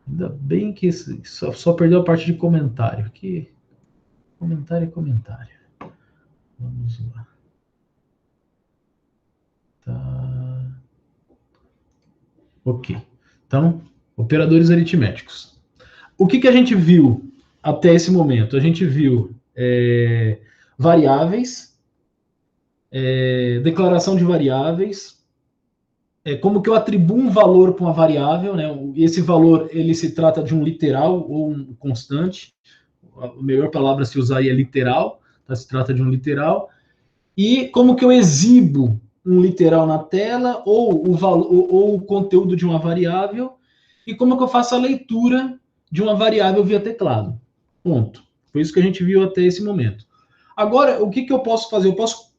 Ainda bem que só perdeu a parte de comentário. Que comentário é comentário. Vamos lá. Tá. Ok. Então, operadores aritméticos. O que a gente viu até esse momento? A gente viu variáveis, declaração de variáveis, como que eu atribuo um valor para uma variável, né? Esse valor ele se trata de um literal ou um constante. A melhor palavra a se usar aí é literal, tá? Se trata de um literal. E como que eu exibo um literal na tela ou o conteúdo de uma variável e como que eu faço a leitura de uma variável via teclado. Ponto. Foi isso que a gente viu até esse momento. Agora, o que eu posso fazer? Eu posso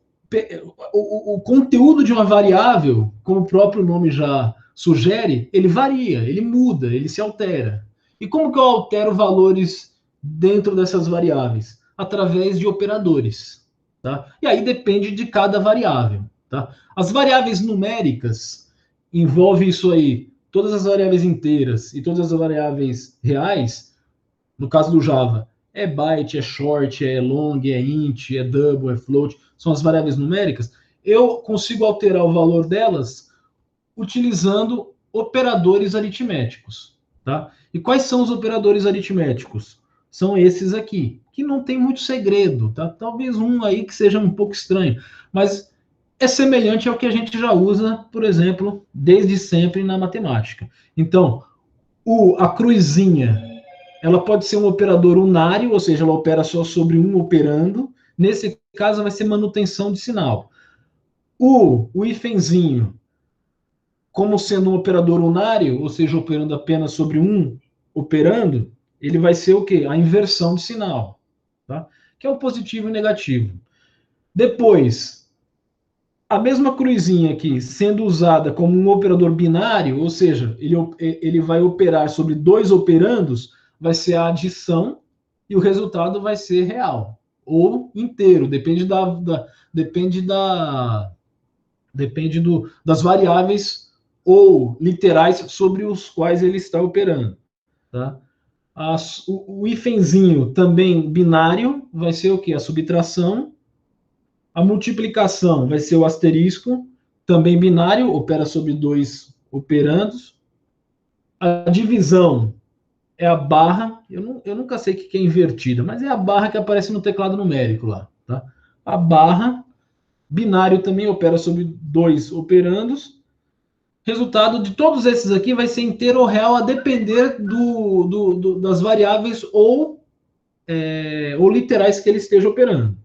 o conteúdo de uma variável, como o próprio nome já sugere, ele varia, ele muda, ele se altera. E como que eu altero valores dentro dessas variáveis? Através de operadores. Tá? E aí depende de cada variável. Tá? As variáveis numéricas envolve isso aí, todas as variáveis inteiras e todas as variáveis reais, no caso do Java, é byte, é short, é long, é int, é double, é float, são as variáveis numéricas. Eu consigo alterar o valor delas utilizando operadores aritméticos. Tá? E quais são os operadores aritméticos? São esses aqui, que não tem muito segredo. Tá? Talvez um aí que seja um pouco estranho, mas é semelhante ao que a gente já usa, por exemplo, desde sempre na matemática. Então, a cruzinha, ela pode ser um operador unário, ou seja, ela opera só sobre um operando. Nesse caso, vai ser manutenção de sinal. O hífenzinho, como sendo um operador unário, ou seja, operando apenas sobre um operando, ele vai ser o quê? A inversão de sinal, tá? Que é o positivo e negativo. Depois, a mesma cruzinha aqui, sendo usada como um operador binário, ou seja, ele vai operar sobre dois operandos, vai ser a adição e o resultado vai ser real ou inteiro, depende das variáveis ou literais sobre os quais ele está operando. Tá? O hífenzinho também binário vai ser o que? A subtração. A multiplicação vai ser o asterisco, também binário, opera sobre dois operandos. A divisão é a barra, eu nunca sei o que é invertida, mas é a barra que aparece no teclado numérico lá. Tá? A barra, binário também opera sobre dois operandos. Resultado de todos esses aqui vai ser inteiro ou real, a depender das variáveis ou literais que ele esteja operando.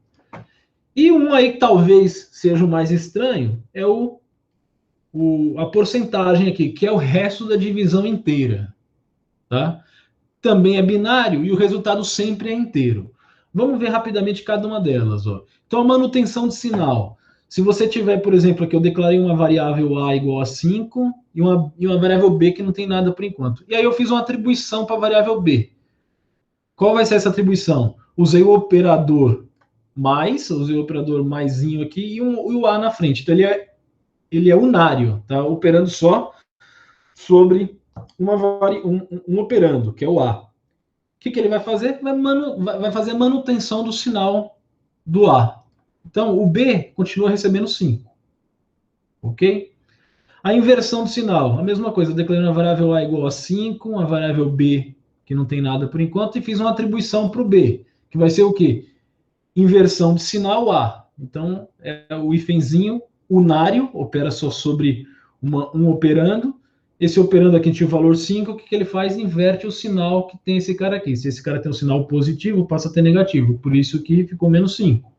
E um aí que talvez seja o mais estranho é a porcentagem aqui, que é o resto da divisão inteira. Tá? Também é binário e o resultado sempre é inteiro. Vamos ver rapidamente cada uma delas. Ó. Então, a manutenção de sinal. Se você tiver, por exemplo, aqui eu declarei uma variável A igual a 5 e uma variável B que não tem nada por enquanto. E aí eu fiz uma atribuição para a variável B. Qual vai ser essa atribuição? Usei o operador mais, usei o operador maisinho aqui e o A na frente. Então, ele é unário, tá? Operando só sobre um operando, que é o A. O que ele vai fazer? Vai fazer a manutenção do sinal do A. Então, o B continua recebendo 5. Ok? A inversão do sinal, a mesma coisa. Eu declarei uma variável A igual a 5, uma variável B que não tem nada por enquanto, e fiz uma atribuição para o B, que vai ser o quê? Inversão de sinal A. Então, é o hífenzinho unário, opera só sobre um operando. Esse operando aqui tinha o valor 5, o que ele faz? Inverte o sinal que tem esse cara aqui. Se esse cara tem um sinal positivo, passa a ter negativo. Por isso que ficou menos 5.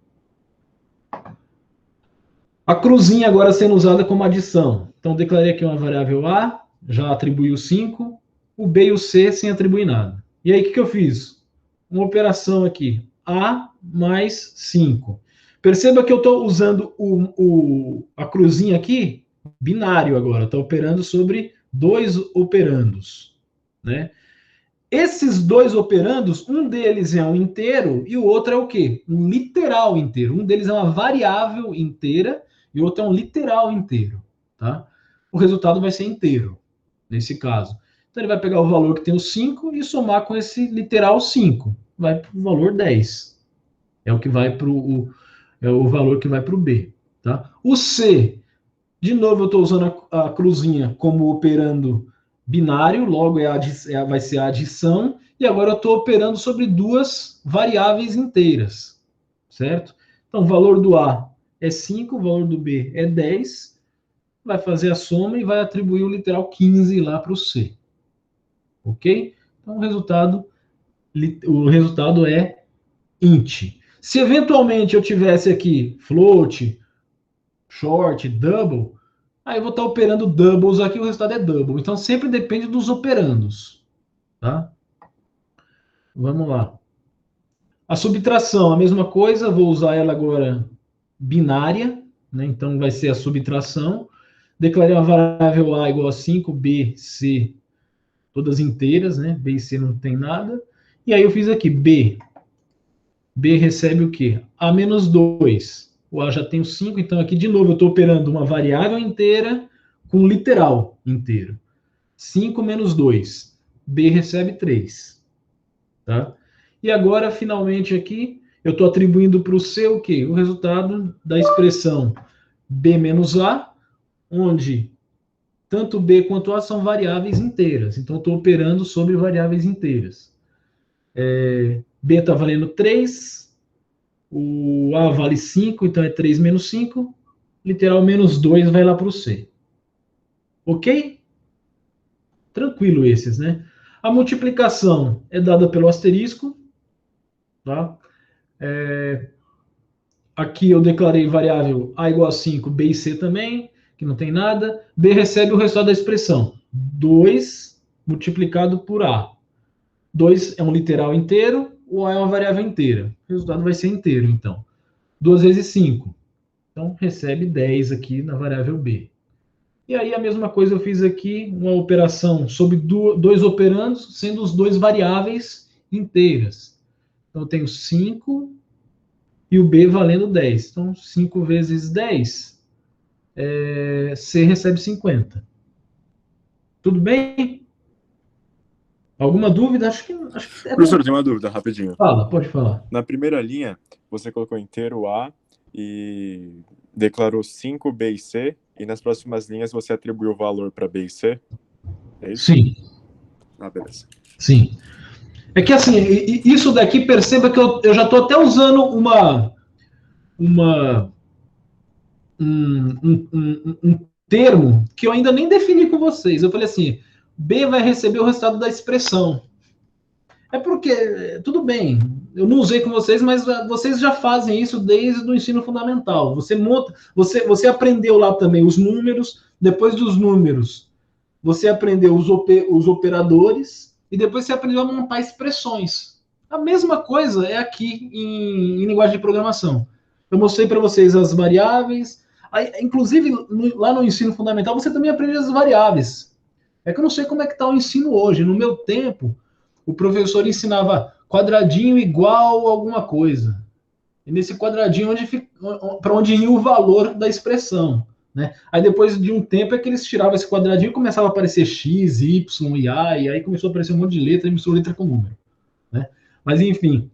A cruzinha agora sendo usada como adição. Então, declarei aqui uma variável A, já atribuí o 5, o B e o C sem atribuir nada. E aí, o que eu fiz? Uma operação aqui, A mais 5. Perceba que eu estou usando a cruzinha aqui, binário agora, está operando sobre dois operandos. Né? Esses dois operandos, um deles é um inteiro e o outro é o quê? Um literal inteiro. Um deles é uma variável inteira e o outro é um literal inteiro. Tá? O resultado vai ser inteiro, nesse caso. Então, ele vai pegar o valor que tem o 5 e somar com esse literal 5. Vai para o valor 10. É o que vai para é o valor que vai para o B. Tá? O C, de novo, eu estou usando a cruzinha como operando binário, logo vai ser a adição, e agora eu estou operando sobre duas variáveis inteiras, certo? Então, o valor do A é 5, o valor do B é 10, vai fazer a soma e vai atribuir o literal 15 lá para o C. Ok? Então, o resultado é int. Se eventualmente eu tivesse aqui float, short, double, aí eu vou estar operando doubles aqui, o resultado é double. Então, sempre depende dos operandos. Tá? Vamos lá. A subtração, a mesma coisa, vou usar ela agora binária, né? Então, vai ser a subtração. Declarei uma variável A igual a 5, B, C, todas inteiras, né? B e C não tem nada. E aí eu fiz aqui, B. B recebe o quê? A menos 2. O A já tem o 5, então aqui de novo eu estou operando uma variável inteira com um literal inteiro. 5 menos 2. B recebe 3. Tá? E agora, finalmente, aqui, eu estou atribuindo para o C o quê? O resultado da expressão B menos A, onde tanto B quanto A são variáveis inteiras. Então, eu estou operando sobre variáveis inteiras. B está valendo 3, o A vale 5, então é 3 menos 5. Literal menos 2 vai lá para o C. Ok? Tranquilo esses, né? A multiplicação é dada pelo asterisco. Tá? Aqui eu declarei variável A igual a 5, B e C também, que não tem nada. B recebe o resultado da expressão. 2 multiplicado por A. 2 é um literal inteiro, o A é uma variável inteira. O resultado vai ser inteiro, então. 2 vezes 5. Então, recebe 10 aqui na variável B. E aí, a mesma coisa eu fiz aqui, uma operação sobre dois operandos, sendo os dois variáveis inteiras. Então, eu tenho 5 e o B valendo 10. Então, 5 vezes 10, C recebe 50. Tudo bem? Alguma dúvida? Acho que é Professor, tem uma dúvida, rapidinho. Fala, pode falar. Na primeira linha, você colocou inteiro A e declarou 5 B e C, e nas próximas linhas você atribuiu o valor para B e C? É isso? Sim. Ah, beleza. Sim. É que assim, isso daqui, perceba que eu já estou até usando um termo que eu ainda nem defini com vocês. Eu falei assim, B vai receber o resultado da expressão. É porque, tudo bem, eu não usei com vocês, mas vocês já fazem isso desde o ensino fundamental. Você monta, você aprendeu lá também os números, depois dos números, você aprendeu os operadores, e depois você aprendeu a montar expressões. A mesma coisa é aqui em linguagem de programação. Eu mostrei para vocês as variáveis, aí, inclusive lá no ensino fundamental você também aprende as variáveis. É que eu não sei como é que está o ensino hoje. No meu tempo, o professor ensinava quadradinho igual alguma coisa. E nesse quadradinho para onde ia o valor da expressão. Né? Aí depois de um tempo é que eles tiravam esse quadradinho e começava a aparecer X, Y e A, e aí começou a aparecer um monte de letra e misturou letra com número. Né? Mas enfim,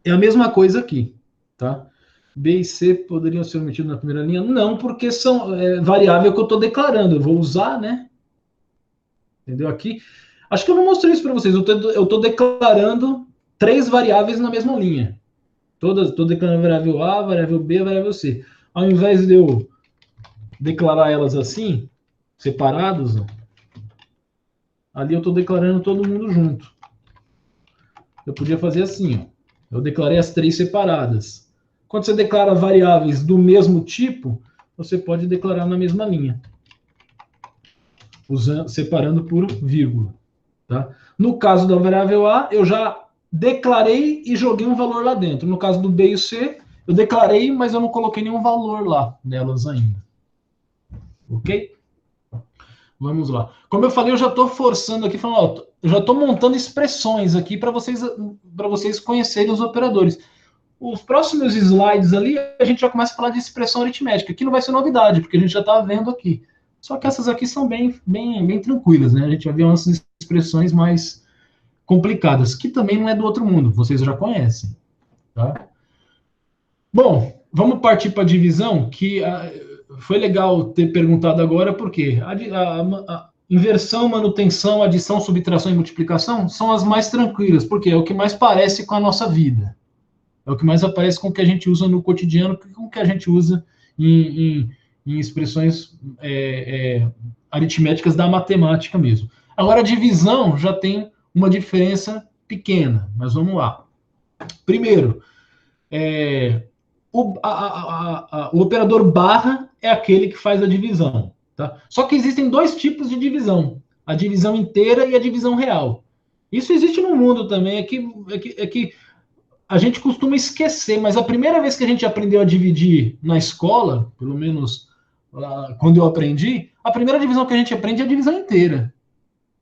é a mesma coisa aqui. Tá? B e C poderiam ser omitidos na primeira linha? Não, porque são variável que eu estou declarando. Eu vou usar, né? Entendeu? Aqui, acho que eu não mostrei isso para vocês. Eu estou declarando 3 variáveis na mesma linha. Estou declarando variável A, variável B, variável C. Ao invés de eu declarar elas assim, separados, ali eu estou declarando todo mundo junto. Eu podia fazer assim, ó. Eu declarei as 3 separadas. Quando você declara variáveis do mesmo tipo, você pode declarar na mesma linha, separando por vírgula. Tá? No caso da variável A, eu já declarei e joguei um valor lá dentro. No caso do B e o C, eu declarei, mas eu não coloquei nenhum valor lá nelas ainda. Ok? Vamos lá. Como eu falei, eu já estou forçando aqui, falando, ó, eu já estou montando expressões aqui para vocês conhecerem os operadores. Os próximos slides ali, a gente já começa a falar de expressão aritmética, que não vai ser novidade, porque a gente já está vendo aqui. Só que essas aqui são bem tranquilas, né? A gente vai ver umas expressões mais complicadas, que também não é do outro mundo, vocês já conhecem. Tá? Bom, vamos partir para a divisão, que foi legal ter perguntado agora, porque a inversão, manutenção, adição, subtração e multiplicação são as mais tranquilas, porque é o que mais parece com a nossa vida. É o que mais aparece com o que a gente usa no cotidiano, com o que a gente usa em expressões aritméticas da matemática mesmo. Agora, a divisão já tem uma diferença pequena, mas vamos lá. Primeiro, o operador barra é aquele que faz a divisão. Tá? Só que existem dois tipos de divisão: a divisão inteira e a divisão real. Isso existe no mundo também, é que a gente costuma esquecer, mas a primeira vez que a gente aprendeu a dividir na escola, pelo menos quando eu aprendi, a primeira divisão que a gente aprende é a divisão inteira.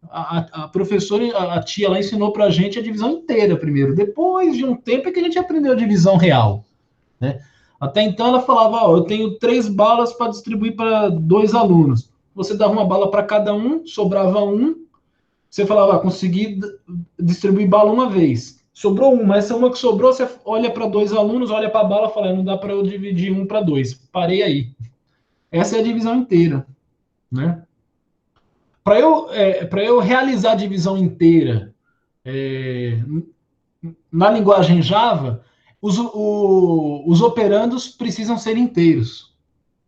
A professora, a tia lá ensinou para a gente a divisão inteira primeiro. Depois de um tempo é que a gente aprendeu a divisão real. Né? Até então ela falava, eu tenho 3 balas para distribuir para 2 alunos. Você dava uma bala para cada um, sobrava um. Você falava, consegui distribuir bala uma vez. Sobrou uma, essa uma que sobrou, você olha para 2 alunos, olha para a bala e fala, não dá para eu dividir 1 para 2. Parei aí. Essa é a divisão inteira. Né? Para eu realizar a divisão inteira na linguagem Java, os operandos precisam ser inteiros.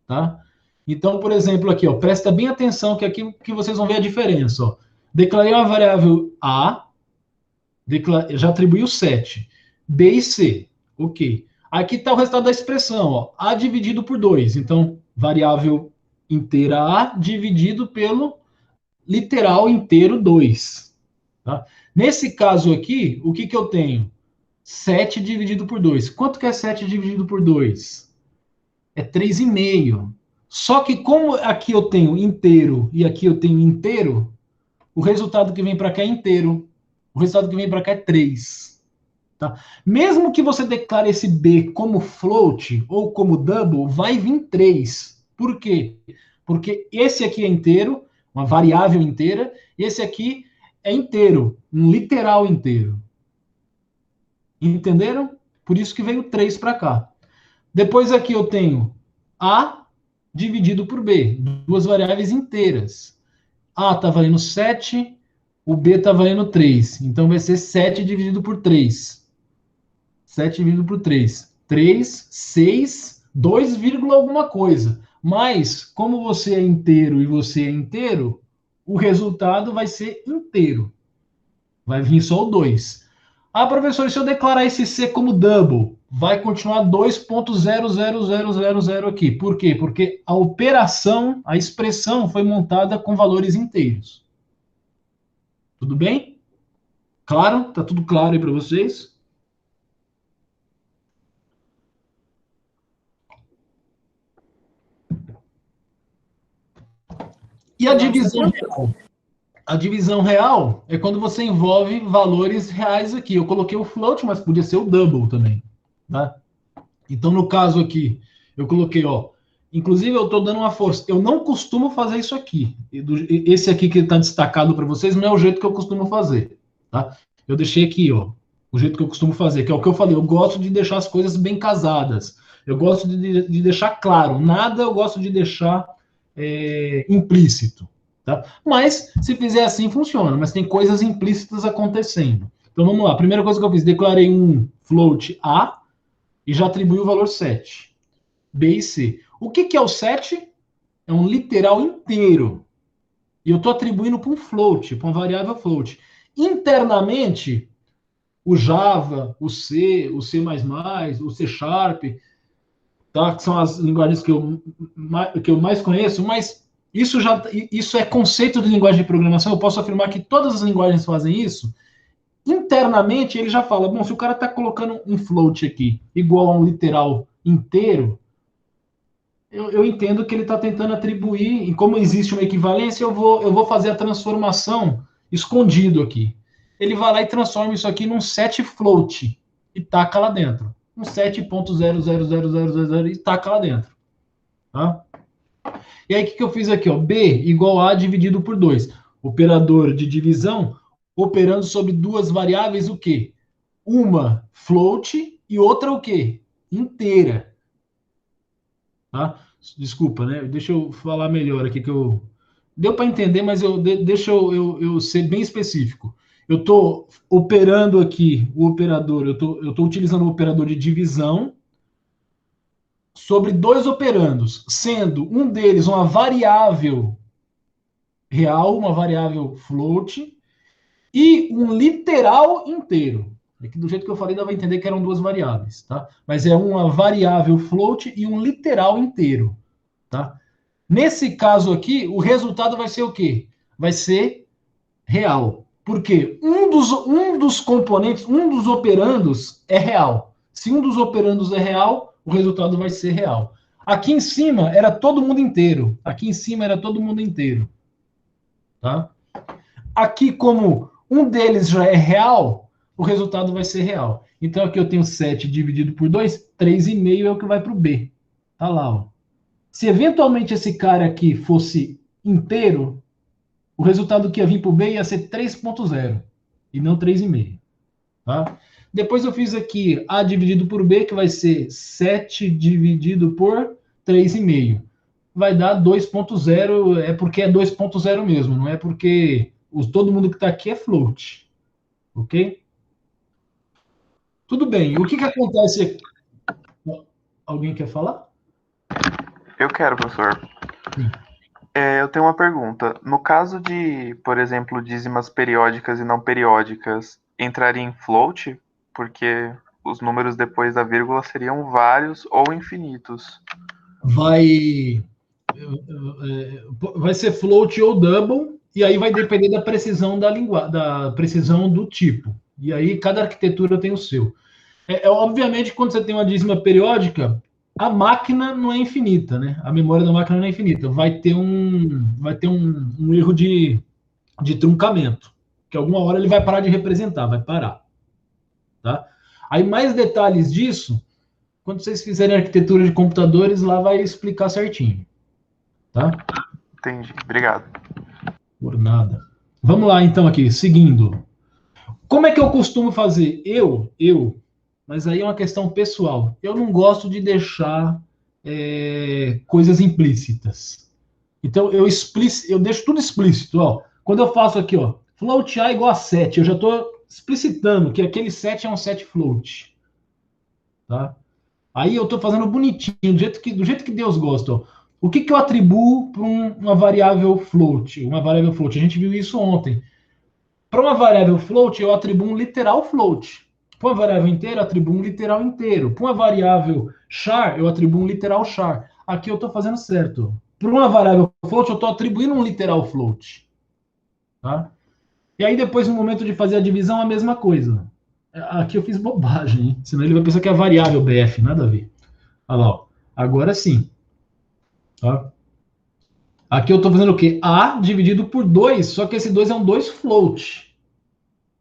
Tá? Então, por exemplo, aqui, presta bem atenção que aqui que vocês vão ver a diferença. Ó. Declarei uma variável A, já atribuiu 7. B e C. Ok. Aqui está o resultado da expressão. Ó. A dividido por 2. Então, variável inteira A dividido pelo literal inteiro 2. Tá? Nesse caso aqui, o que eu tenho? 7 dividido por 2. Quanto que é 7 dividido por 2? É 3,5. Só que como aqui eu tenho inteiro e aqui eu tenho inteiro, o resultado que vem para cá é inteiro. O resultado que vem para cá é 3. Tá? Mesmo que você declare esse B como float ou como double, vai vir 3. Por quê? Porque esse aqui é inteiro, uma variável inteira, e esse aqui é inteiro, um literal inteiro. Entenderam? Por isso que veio 3 para cá. Depois aqui eu tenho A dividido por B, 2 variáveis inteiras. A está valendo 7, o B está valendo 3. Então vai ser 7 dividido por 3. 7 dividido por 3. 3, 6, 2, alguma coisa. Mas, como você é inteiro e você é inteiro, o resultado vai ser inteiro. Vai vir só o 2. Ah, professor, e se eu declarar esse C como double, vai continuar 2.00000 aqui. Por quê? Porque a operação, a expressão foi montada com valores inteiros. Tudo bem? Claro? Tá tudo claro aí para vocês? E a divisão real? A divisão real é quando você envolve valores reais aqui. Eu coloquei o float, mas podia ser o double também. Tá? Então, no caso aqui, eu coloquei, inclusive eu estou dando uma força. Eu não costumo fazer isso aqui. Esse aqui que está destacado para vocês não é o jeito que eu costumo fazer. Tá? Eu deixei aqui, o jeito que eu costumo fazer, que é o que eu falei. Eu gosto de deixar as coisas bem casadas. Eu gosto de deixar claro. Nada eu gosto de deixar implícito. Tá? Mas, se fizer assim, funciona. Mas tem coisas implícitas acontecendo. Então, vamos lá. A primeira coisa que eu fiz, declarei um float A e já atribuí o valor 7. B e C. O que é o 7? É um literal inteiro. E eu estou atribuindo para um float, para uma variável float. Internamente, o Java, o C, o C++, o C Sharp, tá? Que são as linguagens que eu mais conheço, mas isso é conceito de linguagem de programação. Eu posso afirmar que todas as linguagens fazem isso. Internamente, ele já fala, bom, se o cara está colocando um float aqui igual a um literal inteiro, eu entendo que ele está tentando atribuir, e como existe uma equivalência, eu vou fazer a transformação escondido aqui. Ele vai lá e transforma isso aqui num set float e taca lá dentro. Um 7.00000 e taca lá dentro. Tá? E aí, o que eu fiz aqui? B igual a dividido por 2. operador de divisão operando sobre duas variáveis, o quê? Uma float e outra o quê? Inteira. Tá? Desculpa, né? Deixa eu falar melhor aqui que eu deu para entender, mas deixa eu ser bem específico. Eu estou operando aqui o operador, eu tô utilizando o operador de divisão sobre dois operandos, sendo um deles uma variável real, uma variável float, e um literal inteiro. Aqui, do jeito que eu falei, dá para entender que eram duas variáveis, tá? Mas é uma variável float e um literal inteiro, tá? Nesse caso aqui, o resultado vai ser o quê? Vai ser real. Porque um dos componentes, um dos operandos é real. Se um dos operandos é real, o resultado vai ser real. Aqui em cima era todo mundo inteiro. Aqui em cima era todo mundo inteiro. Tá? Aqui, como um deles já é real, o resultado vai ser real. Então aqui eu tenho 7 dividido por 2, 3,5 é o que vai para o B. Tá lá, ó. Se eventualmente esse cara aqui fosse inteiro, o resultado que ia vir para o B ia ser 3,0 e não 3,5. Tá? Depois eu fiz aqui A dividido por B, que vai ser 7 dividido por 3,5. Vai dar 2,0, é porque é 2,0 mesmo, não é porque todo mundo que está aqui é float. Ok? Tudo bem. O que acontece aqui? Alguém quer falar? Eu quero, professor. Eu tenho uma pergunta. No caso de, por exemplo, dízimas periódicas e não periódicas, entraria em float? Porque os números depois da vírgula seriam vários ou infinitos. Vai ser float ou double, e aí vai depender da precisão da precisão do tipo. E aí cada arquitetura tem o seu. Obviamente, quando você tem uma dízima periódica, a máquina não é infinita, né? A memória da máquina não é infinita. Vai ter um erro de truncamento, que alguma hora ele vai parar de representar, vai parar. Tá? Aí mais detalhes disso, quando vocês fizerem arquitetura de computadores, lá vai explicar certinho. Tá? Entendi. Obrigado. Por nada. Vamos lá, então, aqui, seguindo. Como é que eu costumo fazer? Mas aí é uma questão pessoal. Eu não gosto de deixar coisas implícitas. Então, eu deixo tudo explícito. Ó. Quando eu faço aqui, ó, float A igual a 7, eu já estou explicitando que aquele 7 é um 7 float. Tá? Aí eu estou fazendo bonitinho, do jeito que Deus gosta. Ó. O que eu atribuo para uma variável float? Uma variável float, a gente viu isso ontem. Para uma variável float, eu atribuo um literal float. Para uma variável inteira, eu atribuo um literal inteiro. Para uma variável char, eu atribuo um literal char. Aqui eu estou fazendo certo. Para uma variável float, eu estou atribuindo um literal float. Tá? E aí depois, no momento de fazer a divisão, a mesma coisa. Aqui eu fiz bobagem, hein? Senão ele vai pensar que é variável BF, nada a ver. Olha lá, ó. Agora sim. Tá? Aqui eu estou fazendo o quê? A dividido por 2, só que esse 2 é um 2 float.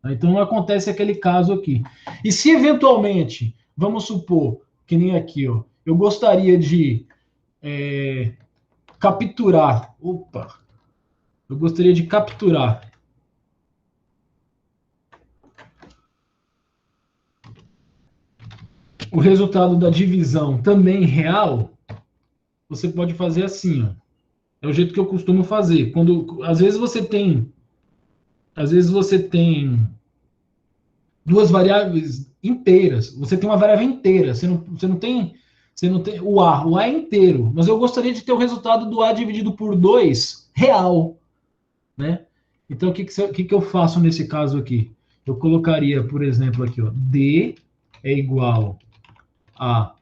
Então não acontece aquele caso aqui. E se eventualmente, vamos supor, que nem aqui, ó, eu gostaria de capturar. Opa! Eu gostaria de capturar o resultado da divisão também real. Você pode fazer assim, ó. É o jeito que eu costumo fazer. Às vezes você tem duas variáveis inteiras. Você tem uma variável inteira. Você não tem o A. O A é inteiro. Mas eu gostaria de ter o resultado do A dividido por 2 real, né? Então o que eu faço nesse caso aqui? Eu colocaria, por exemplo, aqui, ó, D é igual a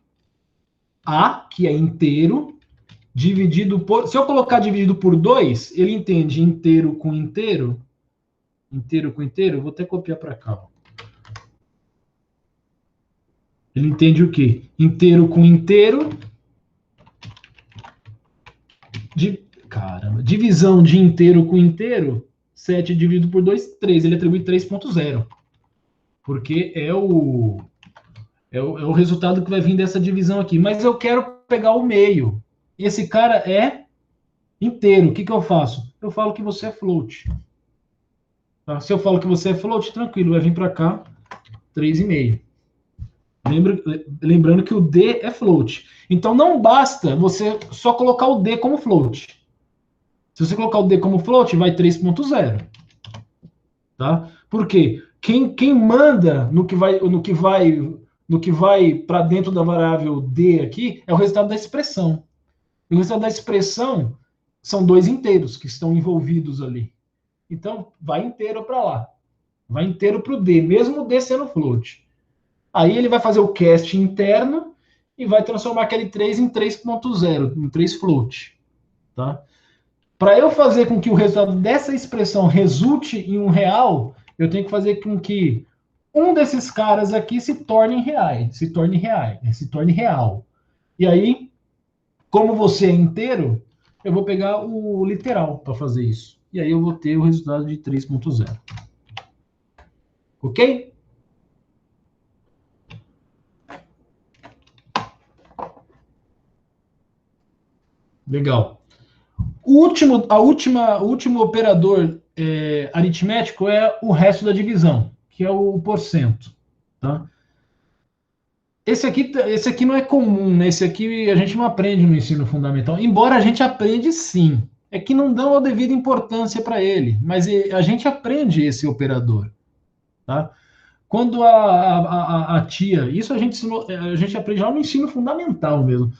A, que é inteiro, dividido por... Se eu colocar dividido por 2, ele entende inteiro com inteiro. Inteiro com inteiro. Vou até copiar para cá. Ó. Ele entende o quê? Inteiro com inteiro. Caramba. Divisão de inteiro com inteiro. 7 dividido por 2, 3. Ele atribui 3.0. Porque é o resultado que vai vir dessa divisão aqui. Mas eu quero pegar o meio. Esse cara é inteiro. O que eu faço? Eu falo que você é float. Tá? Se eu falo que você é float, tranquilo, vai vir para cá 3,5. Lembrando que o D é float. Então não basta você só colocar o D como float. Se você colocar o D como float, vai 3,0. Tá? Por quê? Quem manda no que vai para dentro da variável D aqui é o resultado da expressão. E o resultado da expressão são 2 inteiros que estão envolvidos ali. Então, vai inteiro para lá. Vai inteiro para o D, mesmo o D sendo float. Aí ele vai fazer o cast interno e vai transformar aquele 3 em 3,0, em 3 float. Tá? Para eu fazer com que o resultado dessa expressão resulte em um real, eu tenho que fazer com que um desses caras aqui se torne real. E aí, como você é inteiro, eu vou pegar o literal para fazer isso. E aí eu vou ter o resultado de 3,0. Ok? Legal. O último operador aritmético é o resto da divisão, que é o porcento. Tá? Esse aqui não é comum, né? Esse aqui a gente não aprende no ensino fundamental, embora a gente aprende sim. É que não dão a devida importância para ele, mas a gente aprende esse operador. Tá? Quando a tia, isso a gente aprende lá no ensino fundamental mesmo.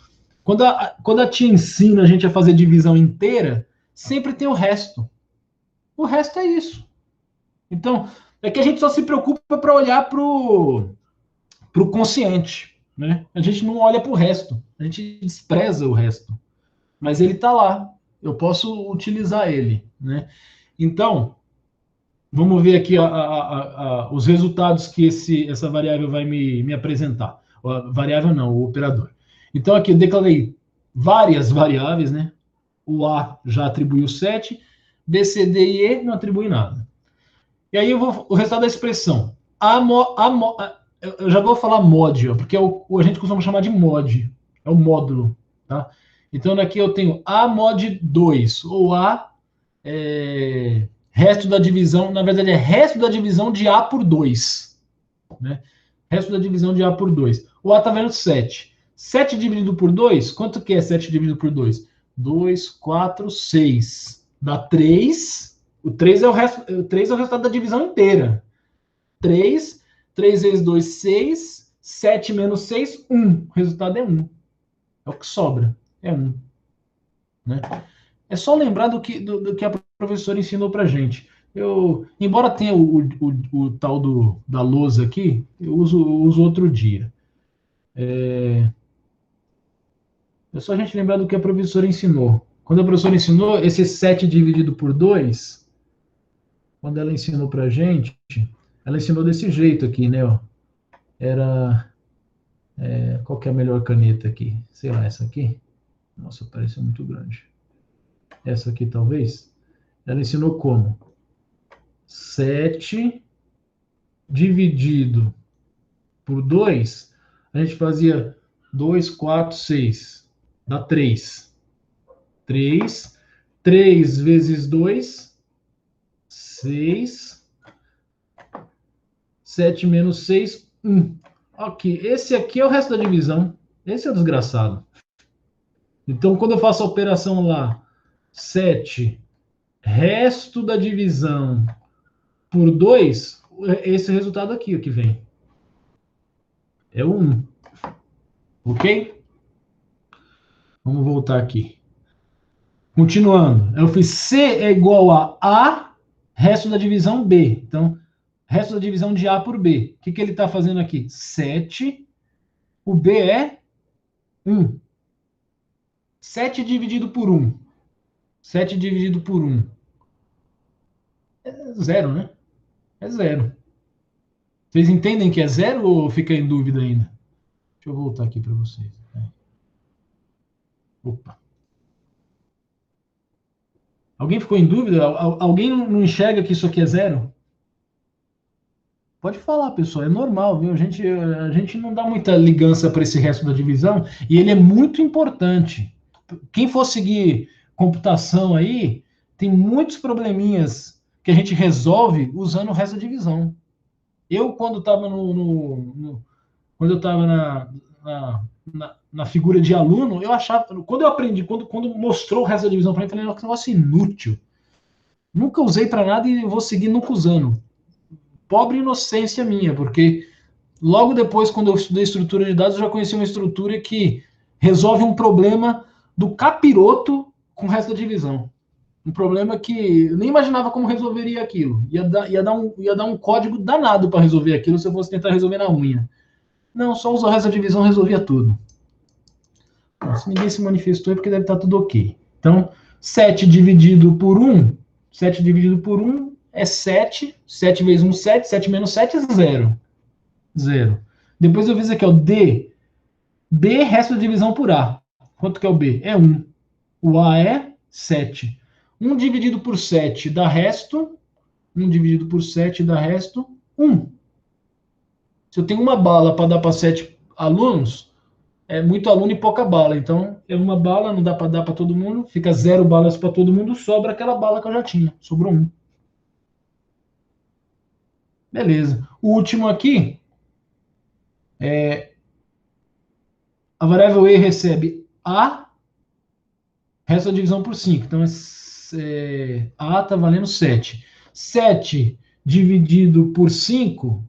Quando a tia ensina a gente a fazer divisão inteira, sempre tem o resto. O resto é isso. Então, é que a gente só se preocupa para olhar para o consciente. Né? A gente não olha para o resto. A gente despreza o resto. Mas ele está lá. Eu posso utilizar ele. Né? Então, vamos ver aqui os resultados que essa variável vai me apresentar. A variável não, o operador. Então, aqui eu declarei várias variáveis, né? O A já atribuiu 7, B, C, D e E não atribui nada. E aí o resultado da expressão. Eu já vou falar mod, ó, porque a gente costuma chamar de mod. É o módulo. Tá? Então, aqui eu tenho A mod 2, ou A resto da divisão, na verdade é resto da divisão de A por 2. Né? Resto da divisão de A por 2. O A está vendo 7. 7 dividido por 2, quanto que é 7 dividido por 2? 2, 4, 6. Dá 3. O 3 é o resultado da divisão inteira. 3 vezes 2, 6. 7 menos 6, 1. O resultado é 1. É o que sobra. É 1. Né? É só lembrar do que a professora ensinou pra gente. Embora tenha o tal da lousa aqui, eu uso outro dia. É só a gente lembrar do que a professora ensinou. Quando a professora ensinou, esse 7 dividido por 2, quando ela ensinou pra gente, ela ensinou desse jeito aqui, né? Ó. Era... qual que é a melhor caneta aqui? Sei lá, essa aqui? Nossa, parece muito grande. Essa aqui, talvez? Ela ensinou como? 7 dividido por 2, a gente fazia 2, 4, 6. Dá 3. 3 vezes 2, 6. 7 menos 6, 1. Ok, esse aqui é o resto da divisão. Esse é o desgraçado. Então, quando eu faço a operação lá, 7, resto da divisão por 2, esse resultado aqui, o que vem. É o 1. Ok? Vamos voltar aqui. Continuando. Eu fiz C é igual a resto da divisão B. Então, resto da divisão de A por B. O que ele está fazendo aqui? 7. O B é 1. 7 dividido por 1. 7 dividido por 1. É 0, né? É 0. Vocês entendem que é 0 ou fica em dúvida ainda? Deixa eu voltar aqui para vocês. Opa. Alguém ficou em dúvida? Alguém não enxerga que isso aqui é 0? Pode falar, pessoal, é normal, viu? A gente não dá muita ligança para esse resto da divisão e ele é muito importante. Quem for seguir computação aí, tem muitos probleminhas que a gente resolve usando o resto da divisão. Eu, quando estava quando eu estava na figura de aluno, eu achava, quando eu aprendi, quando mostrou o resto da divisão para mim, eu falei, que negócio inútil. Nunca usei para nada e vou seguir nunca usando. Pobre inocência minha, porque logo depois, quando eu estudei estrutura de dados, eu já conheci uma estrutura que resolve um problema do capiroto com o resto da divisão. Um problema que eu nem imaginava como resolveria aquilo. Ia dar um código danado para resolver aquilo se eu fosse tentar resolver na unha. Não, só usar o resto da divisão resolvia tudo. Se ninguém se manifestou é porque deve estar tudo ok. Então, 7 dividido por 1, 7 dividido por 1 é 7. 7 vezes 1, 7. 7 menos 7 é 0. 0. Depois eu fiz aqui, ó, D. B, resto da divisão por A. Quanto que é o B? É 1. O A é 7. 1 dividido por 7 dá resto. 1 dividido por 7 dá resto 1. Se eu tenho uma bala para dar para 7 alunos, é muito aluno e pouca bala. Então, é uma bala, não dá para dar para todo mundo. Fica 0 balas para todo mundo, sobra aquela bala que eu já tinha. Sobrou 1. Beleza. O último aqui, a variável E recebe A, resto da divisão por 5. Então, A está valendo 7. 7 dividido por 5,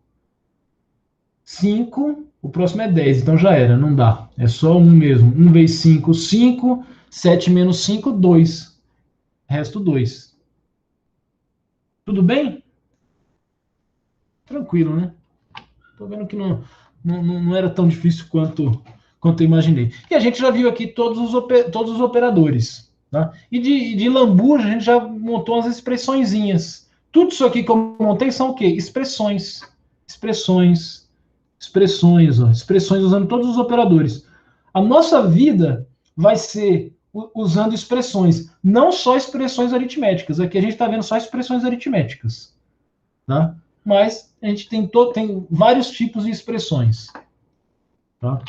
5, o próximo é 10. Então já era, não dá. É só 1 mesmo. 1 vezes 5, 5. 7 menos 5, 2. Resto 2. Tudo bem? Tranquilo, né? Tô vendo que não era tão difícil quanto eu imaginei. E a gente já viu aqui todos os operadores. Tá? E de lambuja a gente já montou umas expressõezinhas. Tudo isso aqui que eu montei são o quê? Expressões. Expressões, ó. Expressões usando todos os operadores. A nossa vida vai ser usando expressões, não só expressões aritméticas. Aqui a gente está vendo só expressões aritméticas. Tá? Mas a gente tem vários tipos de expressões. Tá?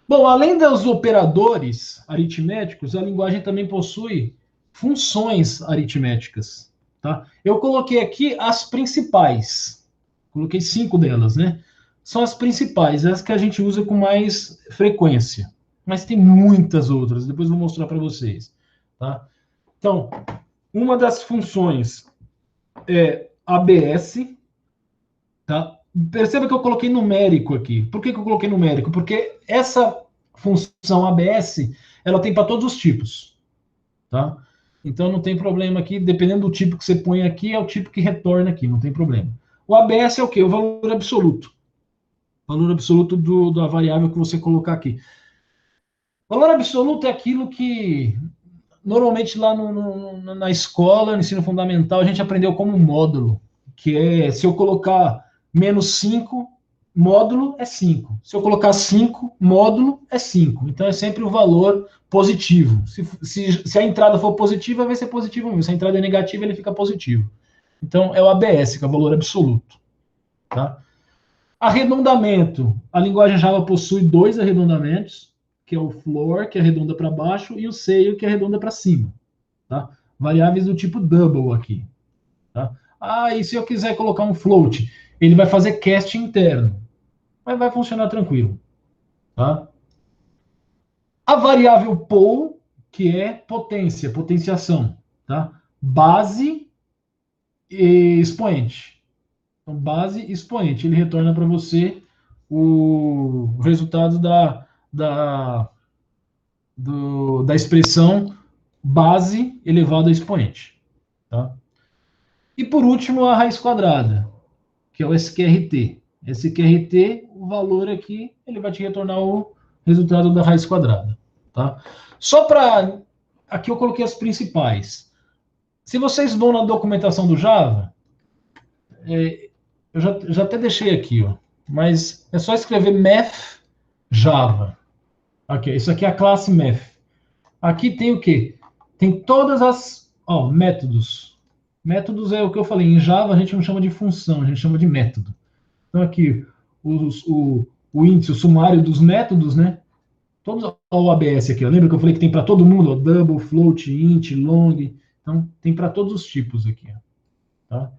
Bom, além dos operadores aritméticos, a linguagem também possui funções aritméticas. Tá? Eu coloquei aqui as principais. Coloquei 5 delas, né? São as principais, as que a gente usa com mais frequência. Mas tem muitas outras, depois eu vou mostrar para vocês. Tá? Então, uma das funções é ABS. Tá? Perceba que eu coloquei numérico aqui. Por que eu coloquei numérico? Porque essa função ABS, ela tem para todos os tipos. Tá? Então não tem problema aqui, dependendo do tipo que você põe aqui, é o tipo que retorna aqui, não tem problema. O ABS é o quê? O valor absoluto. O valor absoluto da variável que você colocar aqui. O valor absoluto é aquilo que normalmente lá na escola, no ensino fundamental, a gente aprendeu como módulo, que é se eu colocar menos 5, módulo é 5. Se eu colocar 5, módulo é 5. Então é sempre o valor positivo. Se a entrada for positiva, vai ser positivo mesmo. Se a entrada é negativa, ele fica positivo. Então é o ABS, que é o valor absoluto. Tá? Arredondamento. A linguagem Java possui 2 arredondamentos, que é o floor, que arredonda para baixo, e o ceil, que arredonda para cima. Tá? Variáveis do tipo double aqui. Tá? E se eu quiser colocar um float? Ele vai fazer cast interno. Mas vai funcionar tranquilo. Tá? A variável pol, que é potência, potenciação. Tá? Base e expoente. Então, base e expoente. Ele retorna para você o resultado da expressão base elevado a expoente. Tá? E por último, a raiz quadrada, que é o SQRT. SQRT, o valor aqui, ele vai te retornar o resultado da raiz quadrada. Tá? Só para... Aqui eu coloquei as principais. Se vocês vão na documentação do Java, eu já até deixei aqui, ó, mas é só escrever math Java. Aqui, isso aqui é a classe math. Aqui tem o quê? Tem todas as métodos. Métodos é o que eu falei. Em Java a gente não chama de função, a gente chama de método. Então aqui, o índice, o sumário dos métodos, né? Todos o ABS aqui. Lembra que eu falei que tem para todo mundo? Double, float, int, long. Então, tem para todos os tipos aqui, ó, tá?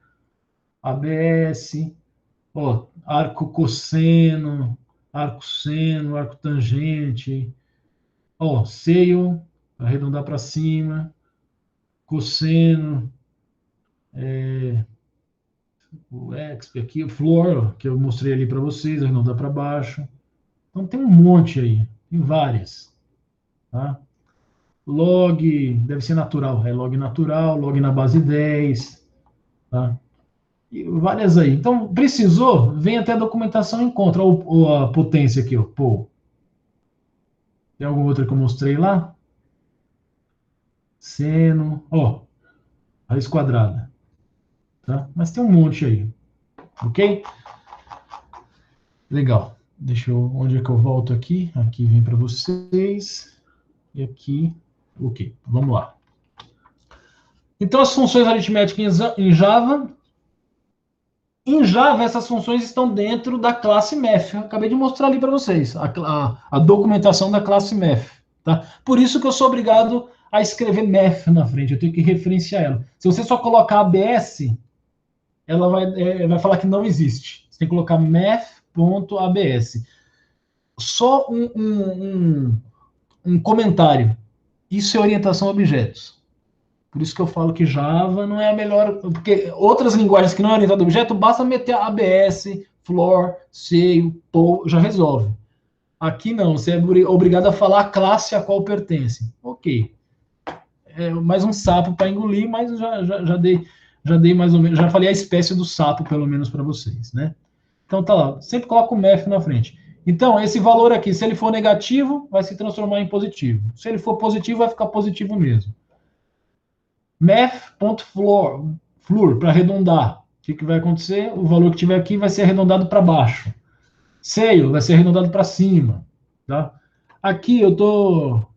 ABS, ó, arco cosseno, arco seno, arco tangente, ó, seio, arredondar para cima, cosseno, o exp aqui, o floor, que eu mostrei ali para vocês, arredondar para baixo. Então tem um monte aí, tem várias, tá? Log, deve ser natural, é log natural, log na base 10, tá? E várias aí. Então, precisou, vem até a documentação e encontra. Ou a potência aqui, ó, pô. Tem alguma outra que eu mostrei lá? Seno, ó, raiz quadrada, tá? Mas tem um monte aí, ok? Legal. Deixa eu, onde é que eu volto aqui? Aqui vem para vocês. E aqui, ok. Vamos lá. Então, as funções aritméticas em Java. Em Java, essas funções estão dentro da classe Math. Eu acabei de mostrar ali para vocês a documentação da classe Math. Tá? Por isso que eu sou obrigado a escrever Math na frente. Eu tenho que referenciar ela. Se você só colocar ABS, ela vai falar que não existe. Você tem que colocar math.abs. Só um comentário. Isso é orientação a objetos. Por isso que eu falo que Java não é a melhor, porque outras linguagens que não é orientada a objeto, basta meter ABS, floor, seio, tow, já resolve. Aqui não, você é obrigado a falar a classe a qual pertence. Ok. É mais um sapo para engolir, mas já dei mais ou menos, já falei a espécie do sapo, pelo menos para vocês, né? Então tá lá, sempre coloca o math na frente. Então, esse valor aqui, se ele for negativo, vai se transformar em positivo. Se ele for positivo, vai ficar positivo mesmo. Math.floor, para arredondar. O que vai acontecer? O valor que tiver aqui vai ser arredondado para baixo. Seio vai ser arredondado para cima. Tá? Aqui eu estou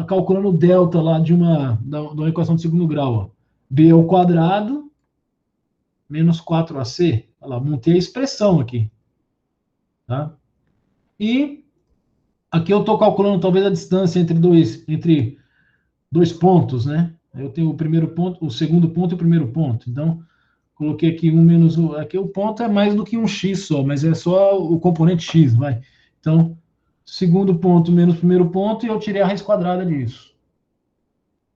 calculando o delta lá de uma equação de segundo grau. Ó. B ao quadrado menos 4AC. Olha lá, montei a expressão aqui. Tá? E aqui eu estou calculando talvez a distância entre dois pontos, né? Eu tenho o primeiro ponto, o segundo ponto e o primeiro ponto. Então, coloquei aqui 1 menos 1. Aqui o ponto é mais do que um x só, mas é só o componente x, vai. Então, segundo ponto menos primeiro ponto, e eu tirei a raiz quadrada disso.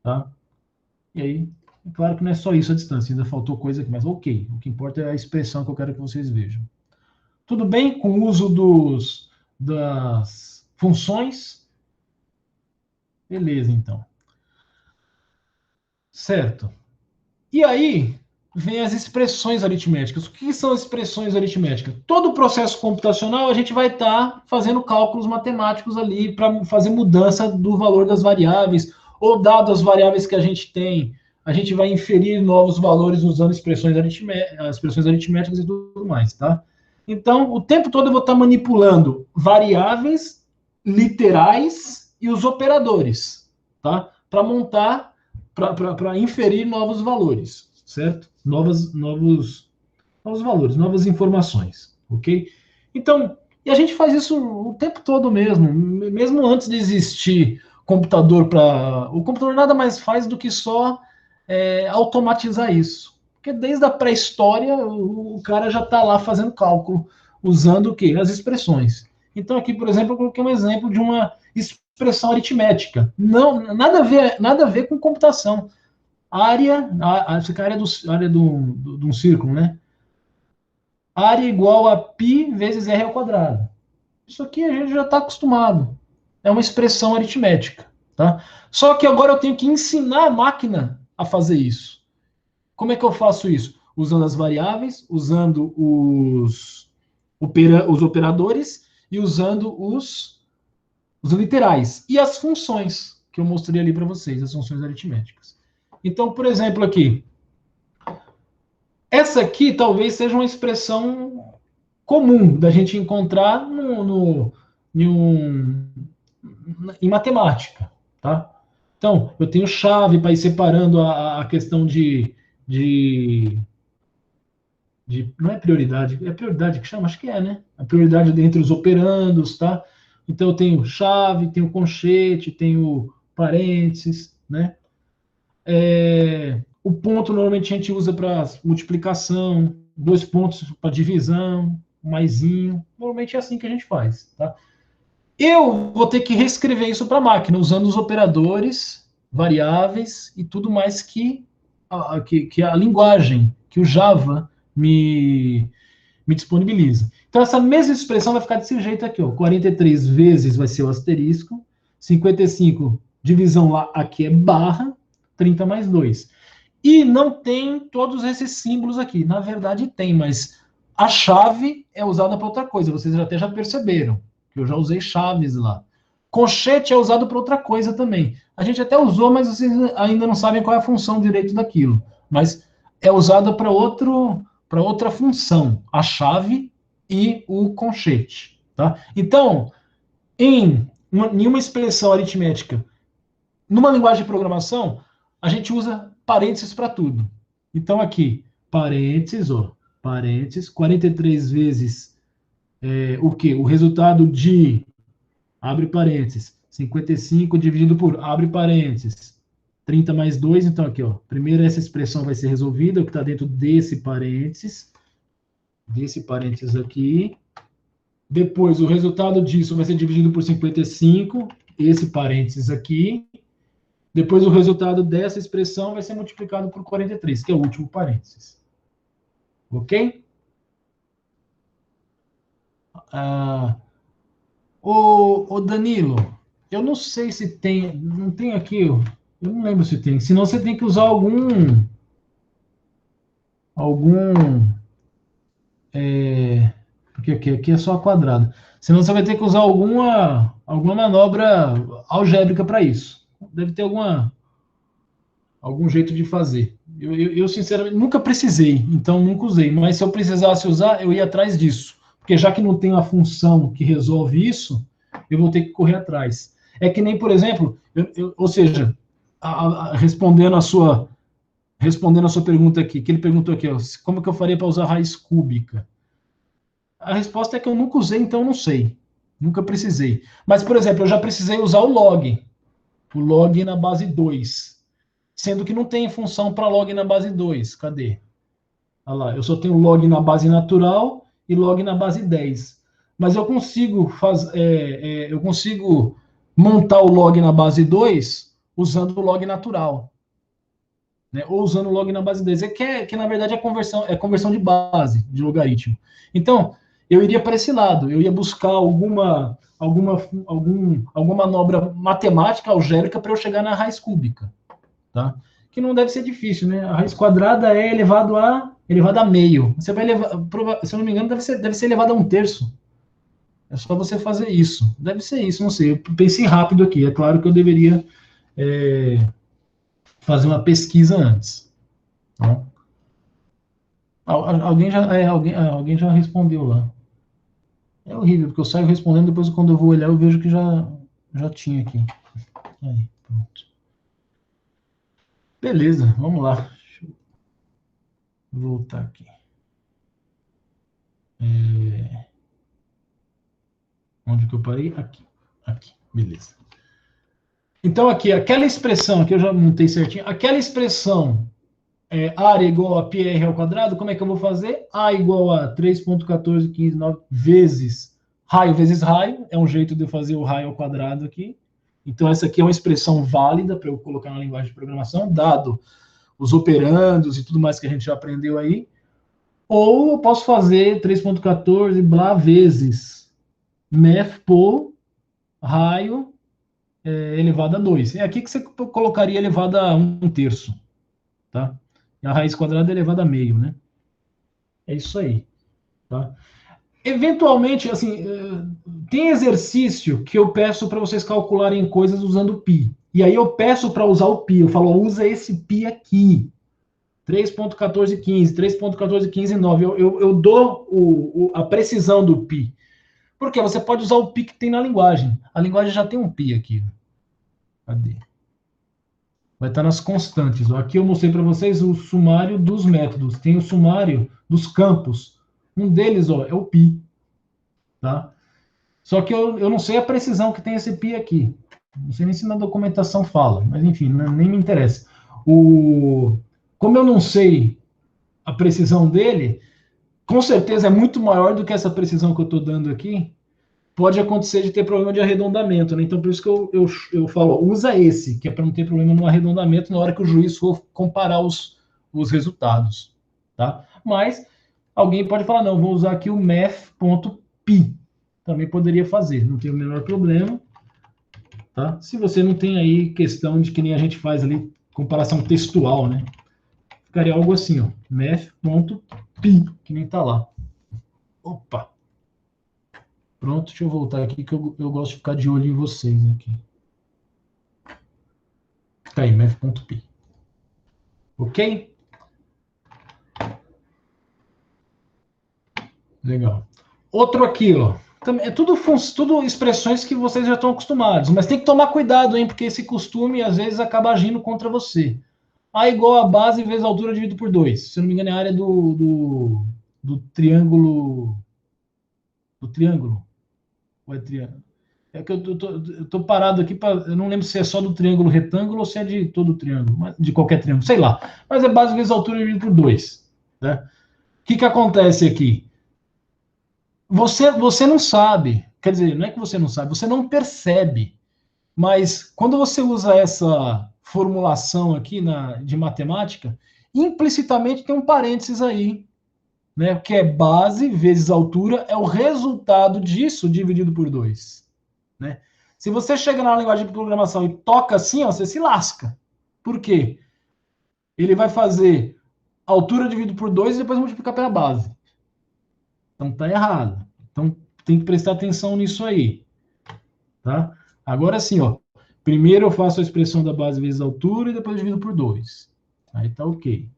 Tá? E aí, é claro que não é só isso a distância, ainda faltou coisa aqui, mas ok. O que importa é a expressão que eu quero que vocês vejam. Tudo bem com o uso das funções? Beleza, então. Certo. E aí, vem as expressões aritméticas. O que são as expressões aritméticas? Todo o processo computacional, a gente vai estar fazendo cálculos matemáticos ali para fazer mudança do valor das variáveis, ou dado as variáveis que a gente tem, a gente vai inferir novos valores usando expressões aritméticas e tudo mais, tá? Então, o tempo todo eu vou estar manipulando variáveis, literais e os operadores, tá? Para montar, para inferir novos valores, certo? Novos valores, novas informações, ok? Então, e a gente faz isso o tempo todo mesmo antes de existir computador para... O computador nada mais faz do que só automatizar isso. Porque desde a pré-história, o cara já está lá fazendo cálculo, usando o quê? As expressões. Então, aqui, por exemplo, eu coloquei um exemplo de uma expressão aritmética. Não, nada a ver com computação. Área de um círculo, né? Área igual a π vezes r ao quadrado. Isso aqui a gente já está acostumado. É uma expressão aritmética, tá? Só que agora eu tenho que ensinar a máquina a fazer isso. Como é que eu faço isso? Usando as variáveis, usando os operadores e usando os literais. E as funções, que eu mostrei ali para vocês, as funções aritméticas. Então, por exemplo, aqui. Essa aqui talvez seja uma expressão comum da gente encontrar em matemática, tá? Então, eu tenho chave para ir separando a questão não é prioridade, é prioridade que chama? Acho que é, né? A prioridade entre os operandos, tá? Então, eu tenho chave, tenho conchete, tenho parênteses, né? O ponto normalmente a gente usa para multiplicação, 2 pontos para divisão, maisinho. Normalmente é assim que a gente faz, tá? Eu vou ter que reescrever isso para a máquina, usando os operadores, variáveis e tudo mais que a linguagem, que o Java me disponibiliza. Então, essa mesma expressão vai ficar desse jeito aqui, ó. 43 vezes vai ser o asterisco, 55 divisão lá, aqui é barra, 30 mais 2. E não tem todos esses símbolos aqui. Na verdade tem, mas a chave é usada para outra coisa. Vocês até já perceberam que eu já usei chaves lá. Colchete é usado para outra coisa também. A gente até usou, mas vocês ainda não sabem qual é a função direito daquilo. Mas é usada para outra função, a chave e o colchete. Tá? Então, em uma expressão aritmética, numa linguagem de programação, a gente usa parênteses para tudo. Então, aqui, parênteses, ó, parênteses, 43 vezes o quê? O resultado de, abre parênteses, 55 dividido por, abre parênteses, 30 mais 2, então aqui, ó, primeiro essa expressão vai ser resolvida, o que está dentro desse parênteses aqui. Depois, o resultado disso vai ser dividido por 55, esse parênteses aqui. Depois, o resultado dessa expressão vai ser multiplicado por 43, que é o último parênteses. Ok? Ô Danilo, eu não sei se tem... Não tem aqui, eu não lembro se tem. Senão você tem que usar porque aqui é só quadrado. Senão você vai ter que usar alguma manobra algébrica para isso. Deve ter algum jeito de fazer. Eu, sinceramente, nunca precisei, então nunca usei. Mas se eu precisasse usar, eu ia atrás disso. Porque já que não tem a função que resolve isso, eu vou ter que correr atrás. É que nem, por exemplo, ou seja, respondendo a sua pergunta aqui, que ele perguntou aqui, ó, como que eu faria para usar raiz cúbica? A resposta é que eu nunca usei, então eu não sei. Nunca precisei. Mas, por exemplo, eu já precisei usar o log na base 2. Sendo que não tem função para log na base 2. Cadê? Olha lá, eu só tenho log na base natural e log na base 10. Mas eu consigo montar o log na base 2 usando o log natural. Né? Ou usando o log na base 10. Que na verdade é conversão de base, de logaritmo. Então, eu iria para esse lado. Eu ia buscar alguma manobra matemática, algébrica, para eu chegar na raiz cúbica. Tá? Que não deve ser difícil, né? A raiz quadrada é elevado a meio. Você vai levar, se eu não me engano, deve ser elevado a 1/3. É só você fazer isso. Deve ser isso, não sei. Eu pensei rápido aqui. É claro que eu deveria fazer uma pesquisa antes. Tá? Alguém já respondeu lá. É horrível, porque eu saio respondendo, depois quando eu vou olhar, eu vejo que já tinha aqui. Aí, pronto. Beleza, vamos lá. Deixa eu voltar aqui. Onde que eu parei? Aqui, beleza. Então, aqui, aquela expressão, que eu já montei certinho, aquela expressão área igual a πr ao quadrado, como é que eu vou fazer? A igual a 3,1415,9 vezes raio, é um jeito de eu fazer o raio ao quadrado aqui. Então, essa aqui é uma expressão válida para eu colocar na linguagem de programação, dado os operandos e tudo mais que a gente já aprendeu aí. Ou eu posso fazer 3,14 blá vezes math por raio elevado a 2. É aqui que você colocaria elevado a 1/3. Tá? E a raiz quadrada é elevada a meio, né? É isso aí. Tá? Eventualmente, assim, tem exercício que eu peço para vocês calcularem coisas usando pi. E aí eu peço para usar o pi. Eu falo, usa esse pi aqui. 3,1415, 3,1415,9. Eu dou a precisão do pi. Porque você pode usar o pi que tem na linguagem. A linguagem já tem um pi aqui. Cadê? Vai estar nas constantes. Aqui eu mostrei para vocês o sumário dos métodos. Tem o sumário dos campos. Um deles é o pi. Tá? Só que eu não sei a precisão que tem esse pi aqui. Não sei nem se na documentação fala. Mas enfim, nem me interessa. Como eu não sei a precisão dele, com certeza é muito maior do que essa precisão que eu estou dando aqui. Pode acontecer de ter problema de arredondamento, né? Então, por isso que eu falo, ó, usa esse, que é para não ter problema no arredondamento na hora que o juiz for comparar os resultados, tá? Mas alguém pode falar, não, vou usar aqui o math.pi. Também poderia fazer, não tem o menor problema, tá? Se você não tem aí questão de que nem a gente faz ali, comparação textual, né? Ficaria algo assim, ó, math.pi, que nem tá lá. Opa! Pronto, deixa eu voltar aqui, que eu gosto de ficar de olho em vocês aqui. Tá aí, math.pi. Ok? Legal. Outro aqui, ó. É tudo expressões que vocês já estão acostumados, mas tem que tomar cuidado, hein, porque esse costume às vezes acaba agindo contra você. A igual a base vezes a altura dividido por 2. Se eu não me engano, é a área do triângulo. Do triângulo. Ou é triângulo? É que eu tô parado aqui, eu não lembro se é só do triângulo retângulo ou se é de todo o triângulo, de qualquer triângulo, sei lá. Mas é base vezes a altura dividido por 2. Né? O que acontece aqui? Você não sabe, quer dizer, não é que você não sabe, você não percebe, mas quando você usa essa formulação aqui de matemática, implicitamente tem um parênteses aí, né, que é base vezes altura, é o resultado disso dividido por 2. Né? Se você chega na linguagem de programação e toca assim, ó, você se lasca. Por quê? Ele vai fazer altura dividido por 2 e depois multiplicar pela base. Então tá errado. Então tem que prestar atenção nisso aí. Tá? Agora sim, ó. Primeiro eu faço a expressão da base vezes a altura e depois divido por 2. Aí tá ok.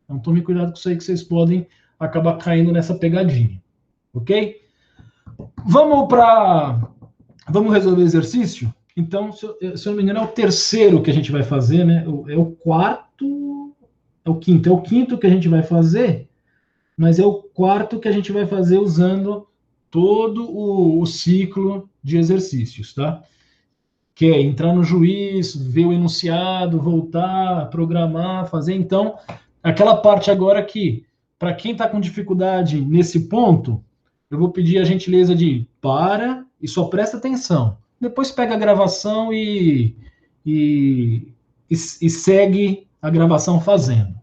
Então tome cuidado com isso aí que vocês podem acabar caindo nessa pegadinha. Ok? Vamos resolver o exercício? Então, se eu não me engano, é o terceiro que a gente vai fazer, né? É o quarto. É o quinto que a gente vai fazer, mas é o quarto que a gente vai fazer usando todo o ciclo de exercícios, tá? Que é entrar no juiz, ver o enunciado, voltar, programar, fazer. Então, aquela parte agora que, para quem está com dificuldade nesse ponto, eu vou pedir a gentileza de para e só presta atenção. Depois pega a gravação e segue a gravação fazendo,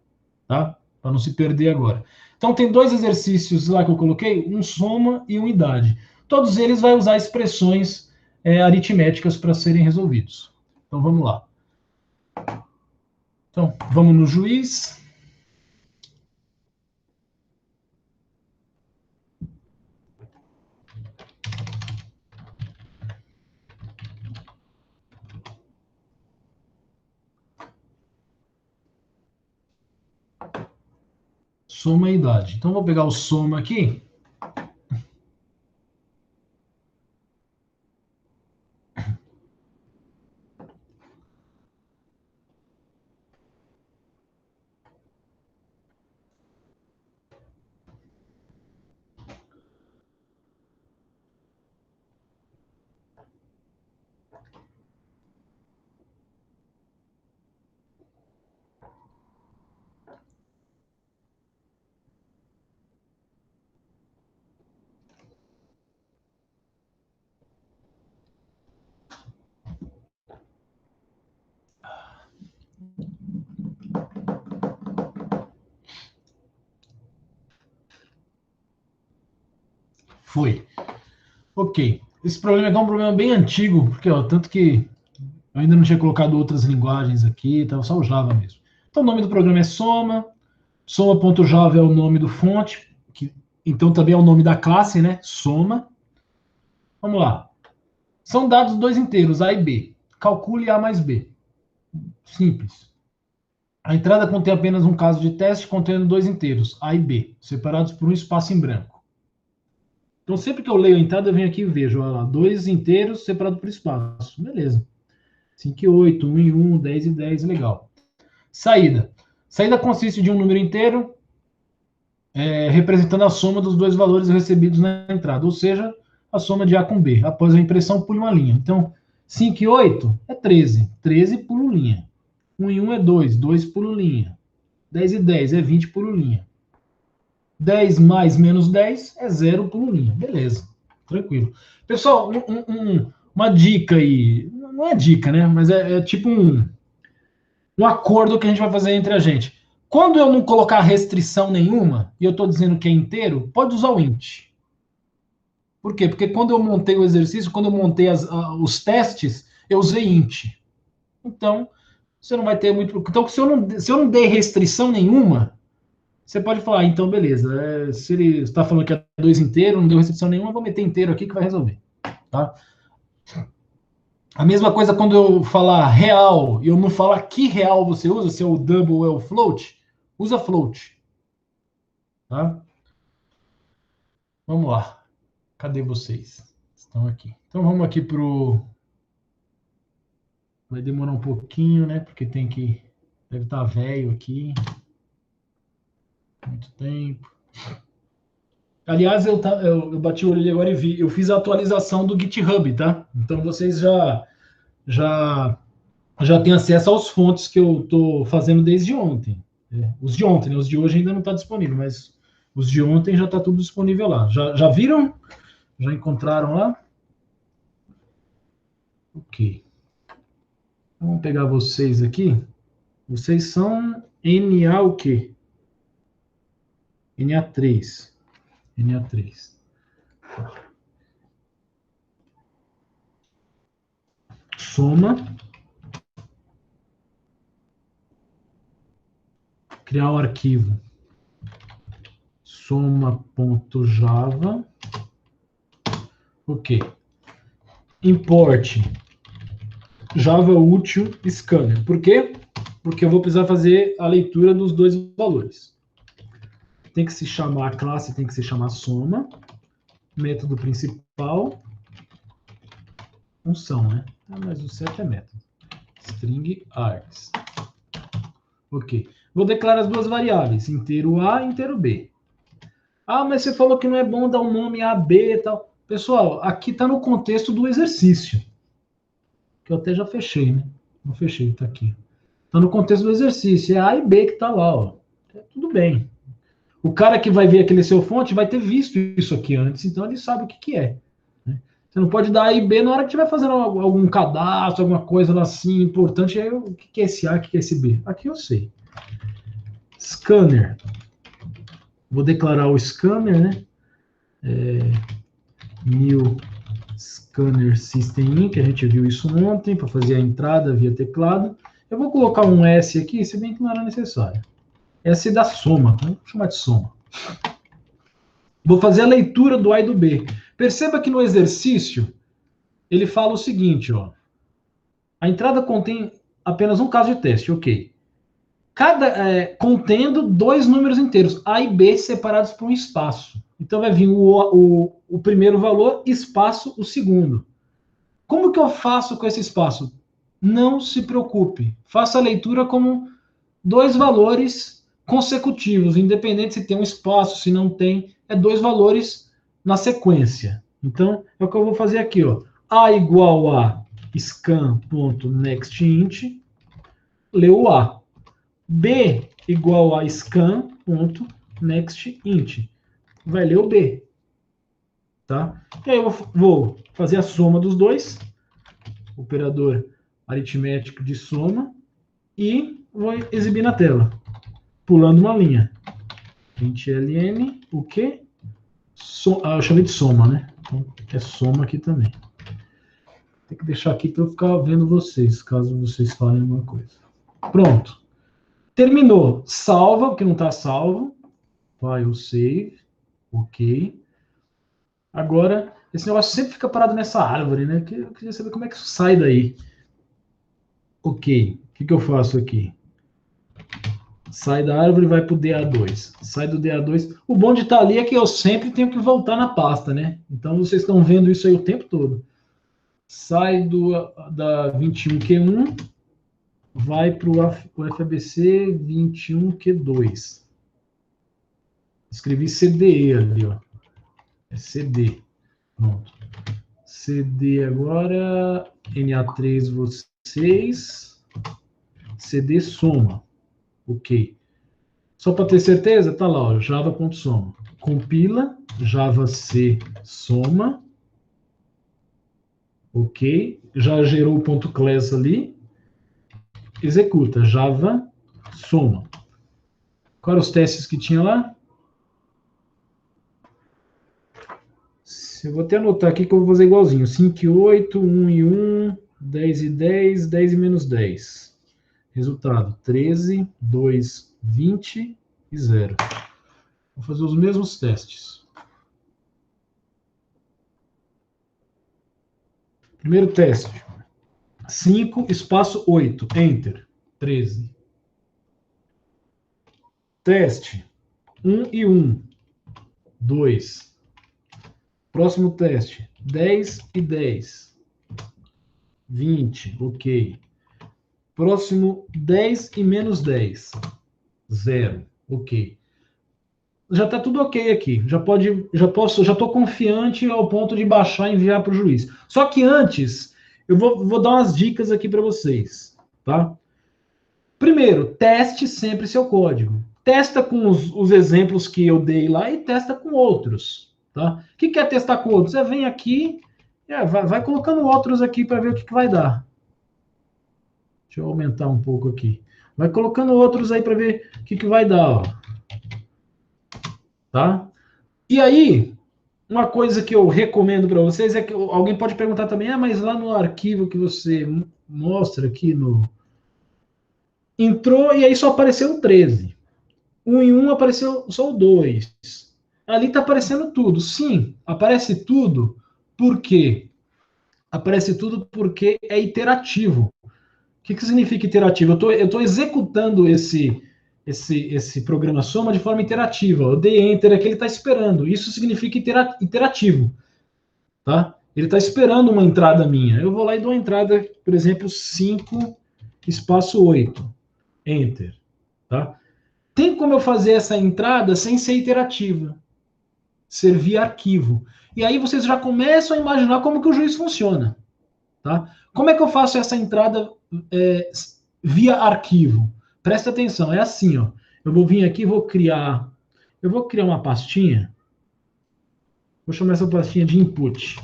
tá? Para não se perder agora. Então, tem 2 exercícios lá que eu coloquei, um soma e um idade. Todos eles vai usar expressões aritméticas para serem resolvidos. Então, vamos lá. Então, vamos no juiz. Soma e idade. Então, vou pegar o soma aqui. Foi. Ok. Esse problema é um problema bem antigo, porque ó, tanto que eu ainda não tinha colocado outras linguagens aqui, tá, só o Java mesmo. Então, o nome do programa é Soma. Soma.java é o nome do fonte, que então também é o nome da classe, né? Soma. Vamos lá. São dados 2 inteiros, A e B. Calcule A mais B. Simples. A entrada contém apenas um caso de teste contendo 2 inteiros, A e B, separados por um espaço em branco. Então, sempre que eu leio a entrada, eu venho aqui e vejo, ó, 2 inteiros separados por espaço. Beleza. 5 e 8, 1 e 1, 10 e 10, legal. Saída. Saída consiste de um número inteiro representando a soma dos 2 valores recebidos na entrada, ou seja, a soma de A com B. Após a impressão, pule uma linha. Então, 5 e 8 é 13. 13 pulo linha. 1 e 1 é 2, 2 por linha. 10 e 10 é 20 por linha. 10 mais menos 10 é 0 por linha. Beleza, tranquilo. Pessoal, uma dica aí, não é dica, né? Mas é tipo um acordo que a gente vai fazer entre a gente. Quando eu não colocar restrição nenhuma, e eu estou dizendo que é inteiro, pode usar o int. Por quê? Porque quando eu montei o exercício, quando eu montei os testes, eu usei int. Então, você não vai ter muito... Então, se eu não der restrição nenhuma, você pode falar, então, beleza. Se ele está falando que é 2 inteiro, não deu restrição nenhuma, eu vou meter inteiro aqui que vai resolver. Tá? A mesma coisa quando eu falar real, e eu não falar que real você usa, se é o double ou é o float, usa float. Tá? Vamos lá. Cadê vocês? Estão aqui. Então, vamos aqui para o... Vai demorar um pouquinho, né? Porque tem que... Deve estar velho aqui. Muito tempo. Aliás, eu bati o olho ali agora e vi. Eu fiz a atualização do GitHub, tá? Então, vocês já têm acesso aos fontes que eu estou fazendo desde ontem. Os de ontem, né? Os de hoje ainda não está disponível, mas os de ontem já está tudo disponível lá. Já viram? Já encontraram lá? Ok. Vamos pegar vocês aqui. Vocês são NA o quê? NA3. NA3. Soma. Criar um arquivo. Soma.java. Ok. Import Java útil scanner. Por quê? Porque eu vou precisar fazer a leitura dos dois valores. Tem que se chamar, a classe tem que se chamar soma. Método principal. Função, né? Mas o certo é método. String args. Ok. Vou declarar as duas variáveis, inteiro A e inteiro B. Ah, mas você falou que não é bom dar um nome A, B e tal. Pessoal, aqui está no contexto do exercício. Que eu até já fechei, né? Não fechei, está aqui. Está no contexto do exercício. É A e B que está lá, ó. Tudo bem. O cara que vai ver aquele seu fonte vai ter visto isso aqui antes, então ele sabe o que é. Você não pode dar A e B na hora que estiver fazendo algum cadastro, alguma coisa assim importante. Aí, o que é esse A, o que é esse B? Aqui eu sei. Scanner. Vou declarar o scanner, né? New Scanner System In, que a gente viu isso ontem, para fazer a entrada via teclado. Eu vou colocar um S aqui, se bem que não era necessário. S da soma, vamos chamar de soma. Vou fazer a leitura do A e do B. Perceba que no exercício, ele fala o seguinte, ó. A entrada contém apenas um caso de teste, ok. Contendo dois números inteiros, A e B, separados por um espaço. Então vai vir o primeiro valor, espaço, o segundo. Como que eu faço com esse espaço? Não se preocupe. Faça a leitura como dois valores consecutivos, independente se tem um espaço, se não tem. É dois valores na sequência. Então, é o que eu vou fazer aqui, ó. A igual a scan.nextInt, leu o A. B igual a scan.nextInt, vai ler o B. Tá? E aí eu vou fazer a soma dos dois, operador aritmético de soma, e vou exibir na tela, pulando uma linha. Int ln, o quê? Eu chamei de soma, né? Então, é soma aqui também. Tem que deixar aqui para eu ficar vendo vocês, caso vocês falem alguma coisa. Pronto. Terminou. Salva, porque não está salvo. File save. Ok. Agora, esse negócio sempre fica parado nessa árvore, né? Eu queria saber como é que isso sai daí. Ok. O que eu faço aqui? Sai da árvore e vai para o DA2. Sai do DA2. O bom de estar ali é que eu sempre tenho que voltar na pasta, né? Então, vocês estão vendo isso aí o tempo todo. Sai da 21Q1, vai para o FABC 21Q2. Escrevi CDE ali, ó. É CD. Pronto. CD agora, NA3 vocês. cd soma. Ok. Só para ter certeza, tá lá, ó, java.soma. Compila, java c soma. Ok. Já gerou o ponto .class ali. Executa, java soma. Quais eram os testes que tinha lá? Eu vou até anotar aqui que eu vou fazer igualzinho. 5 e 8, 1 e 1, 10 e 10, 10 e menos 10. Resultado, 13, 2, 20 e 0. Vou fazer os mesmos testes. Primeiro teste. 5, espaço 8, Enter, 13. Teste. 1 e 1, 2. Próximo teste. 10 e 10. 20, ok. Próximo, 10 e menos 10. 0, ok. Já está tudo ok aqui. Já estou confiante ao ponto de baixar e enviar para o juiz. Só que antes, eu vou dar umas dicas aqui para vocês, tá? Primeiro, teste sempre seu código. Testa com os exemplos que eu dei lá e testa com outros, tá? O que é testar com outros? Você vem aqui, vai colocando outros aqui para ver o que vai dar. Deixa eu aumentar um pouco aqui. Vai colocando outros aí para ver o que vai dar, ó. Tá? E aí, uma coisa que eu recomendo para vocês é que alguém pode perguntar também, mas lá no arquivo que você mostra aqui no... Entrou e aí só apareceu o 13. 1 em 1 apareceu só o 2. Ali está aparecendo tudo. Sim, aparece tudo. Por quê? Aparece tudo porque é iterativo. O que significa iterativo? Eu estou executando esse programa soma de forma interativa. Eu dei enter aqui, ele está esperando. Isso significa iterativo. Tá? Ele está esperando uma entrada minha. Eu vou lá e dou uma entrada, por exemplo, 5, espaço 8. Enter. Tá? Tem como eu fazer essa entrada sem ser iterativa. Ser via arquivo. E aí vocês já começam a imaginar como que o juiz funciona. Tá? Como é que eu faço essa entrada via arquivo? Presta atenção, é assim, ó. Eu vou vir aqui e vou criar uma pastinha. Vou chamar essa pastinha de input.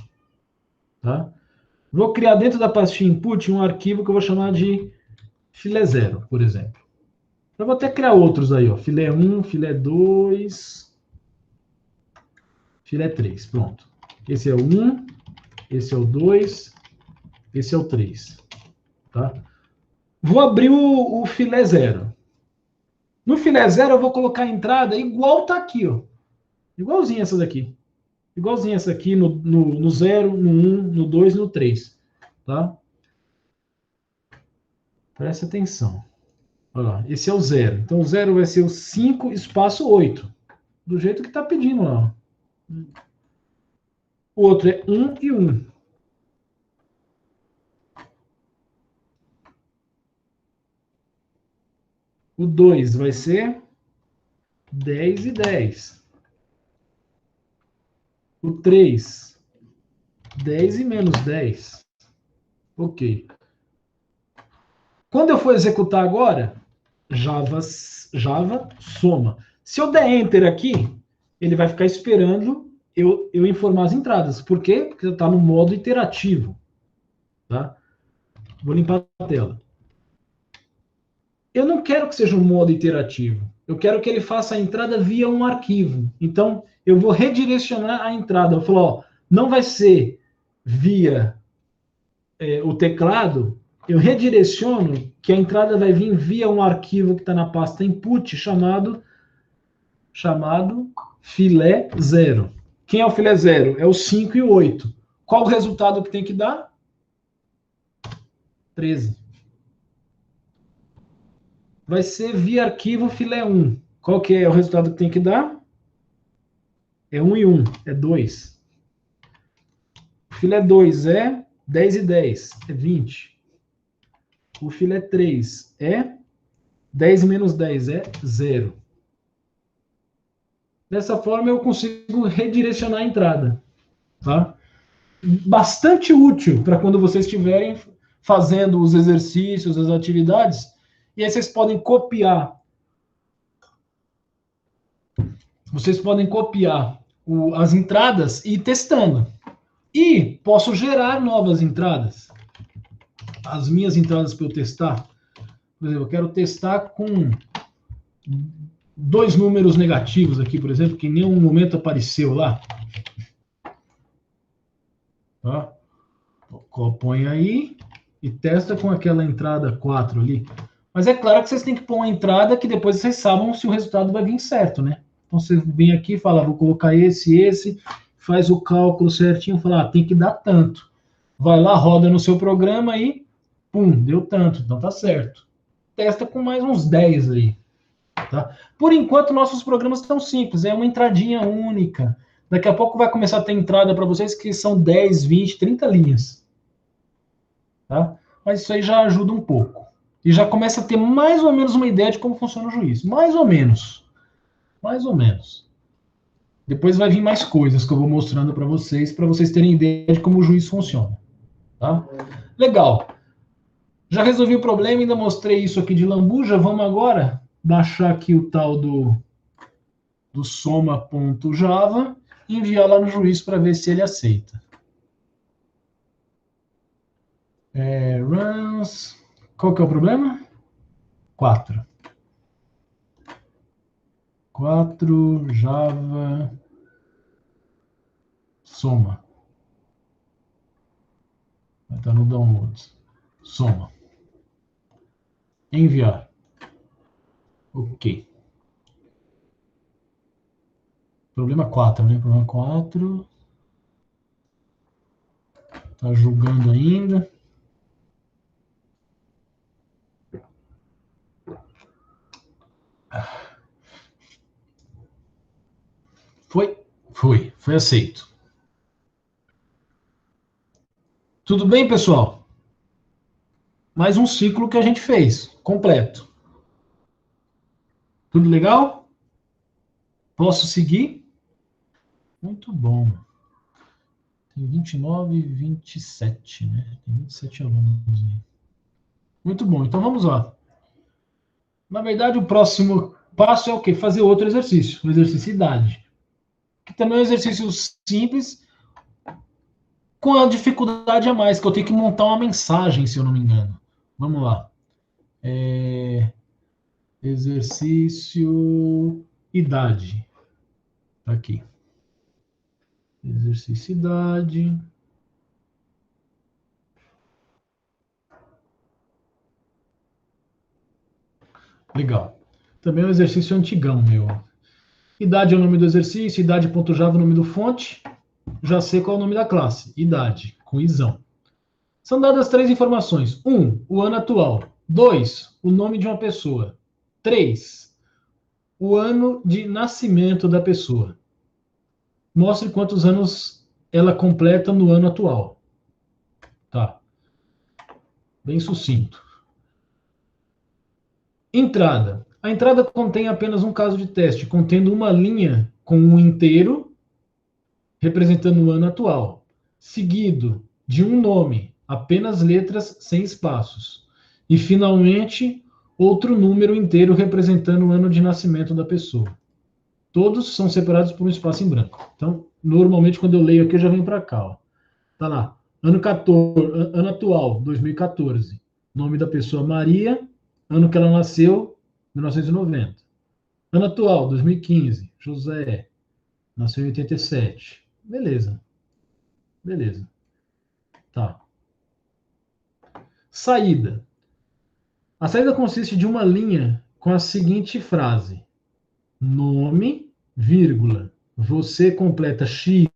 Tá? Vou criar dentro da pastinha input um arquivo que eu vou chamar de filé 0, por exemplo. Eu vou até criar outros aí, ó. Filé 1, filé 2, filé 3. Pronto. Esse é o 1, esse é o 2, esse é o 3. Tá? Vou abrir o filé 0. No filé 0 eu vou colocar a entrada igual tá aqui, ó. Igualzinho essa daqui. Igualzinho essa aqui no 0, no 1, no 2 e no 3. Tá? Presta atenção. Olha lá, esse é o 0. Então o 0 vai ser o 5, espaço 8. Do jeito que está pedindo lá. O outro é 1 e 1. O 2 vai ser 10 e 10. O 3, 10 e menos 10. Ok. Quando eu for executar agora, Java soma. Se eu der Enter aqui, ele vai ficar esperando eu informar as entradas. Por quê? Porque está no modo iterativo. Tá? Vou limpar a tela. Eu não quero que seja um modo iterativo. Eu quero que ele faça a entrada via um arquivo. Então, eu vou redirecionar a entrada. Eu falo, ó, não vai ser via o teclado. Eu redireciono que a entrada vai vir via um arquivo que está na pasta input chamado filé 0. Quem é o filé 0? É o 5 e o 8. Qual o resultado que tem que dar? 13. Vai ser via arquivo filé 1. Qual que é o resultado que tem que dar? É 1 e 1, é 2. O filé 2 é 10 e 10, é 20. O filé 3 é 10 menos 10, é 0. Dessa forma eu consigo redirecionar a entrada. Tá? Bastante útil para quando vocês estiverem fazendo os exercícios, as atividades, E aí vocês podem copiar. Vocês podem copiar as entradas e ir testando. E posso gerar novas entradas. As minhas entradas para eu testar. Por exemplo, eu quero testar com 2 números negativos aqui, por exemplo, que em nenhum momento apareceu lá. Tá? Põe aí e testa com aquela entrada 4 ali. Mas é claro que vocês têm que pôr uma entrada que depois vocês saibam se o resultado vai vir certo, né? Então você vem aqui e fala, vou colocar esse, faz o cálculo certinho, fala, tem que dar tanto. Vai lá, roda no seu programa e, pum, deu tanto, então tá certo. Testa com mais uns 10 aí. Tá? Por enquanto, nossos programas estão simples, é uma entradinha única. Daqui a pouco vai começar a ter entrada para vocês que são 10, 20, 30 linhas. Tá? Mas isso aí já ajuda um pouco. E já começa a ter mais ou menos uma ideia de como funciona o juiz. Mais ou menos. Mais ou menos. Depois vai vir mais coisas que eu vou mostrando para vocês terem ideia de como o juiz funciona. Tá? Legal. Já resolvi o problema, ainda mostrei isso aqui de lambuja. Vamos agora baixar aqui o tal do soma.java e enviar lá no juiz para ver se ele aceita. Runs. Qual que é o problema? 4. 4 Java soma. Vai estar no downloads. Soma. Enviar. Ok. Problema 4, né? Problema 4. Tá julgando ainda. Foi aceito. Tudo bem, pessoal? Mais um ciclo que a gente fez, completo. Tudo legal? Posso seguir? Muito bom. Tem 29 e 27, né? Tem 27 alunos aí. Muito bom, então vamos lá. Na verdade, o próximo passo é o quê? Fazer outro exercício, o exercício idade. Que também é um exercício simples, com a dificuldade a mais, que eu tenho que montar uma mensagem, se eu não me engano. Vamos lá. Exercício idade. Tá aqui. Exercício idade. Legal. Também é um exercício antigão, meu. Idade é o nome do exercício, idade.java é o nome do fonte. Já sei qual é o nome da classe. Idade, com isão. São dadas 3 informações. 1, o ano atual. 2, o nome de uma pessoa. 3, o ano de nascimento da pessoa. Mostre quantos anos ela completa no ano atual. Tá. Bem sucinto. Entrada. A entrada contém apenas um caso de teste, contendo uma linha com um inteiro, representando o ano atual, seguido de um nome, apenas letras sem espaços. E, finalmente, outro número inteiro representando o ano de nascimento da pessoa. Todos são separados por um espaço em branco. Então, normalmente, quando eu leio aqui, eu já venho para cá. Ó. Tá lá. Ano atual, 2014. Nome da pessoa, Maria. Ano que ela nasceu, 1990. Ano atual, 2015. José. Nasceu em 87. Beleza. Beleza. Tá. Saída. A saída consiste de uma linha com a seguinte frase: nome, vírgula, você completa X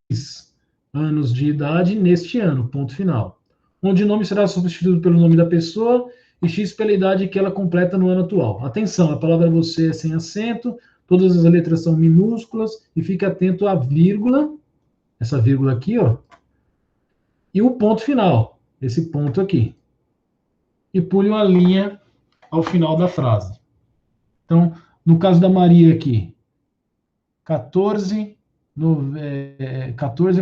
anos de idade neste ano, ponto final. Onde o nome será substituído pelo nome da pessoa e X pela idade que ela completa no ano atual. Atenção, a palavra você é sem acento, todas as letras são minúsculas e fique atento à vírgula, essa vírgula aqui, ó, e o ponto final, esse ponto aqui. E pule uma linha ao final da frase. Então, no caso da Maria aqui, 14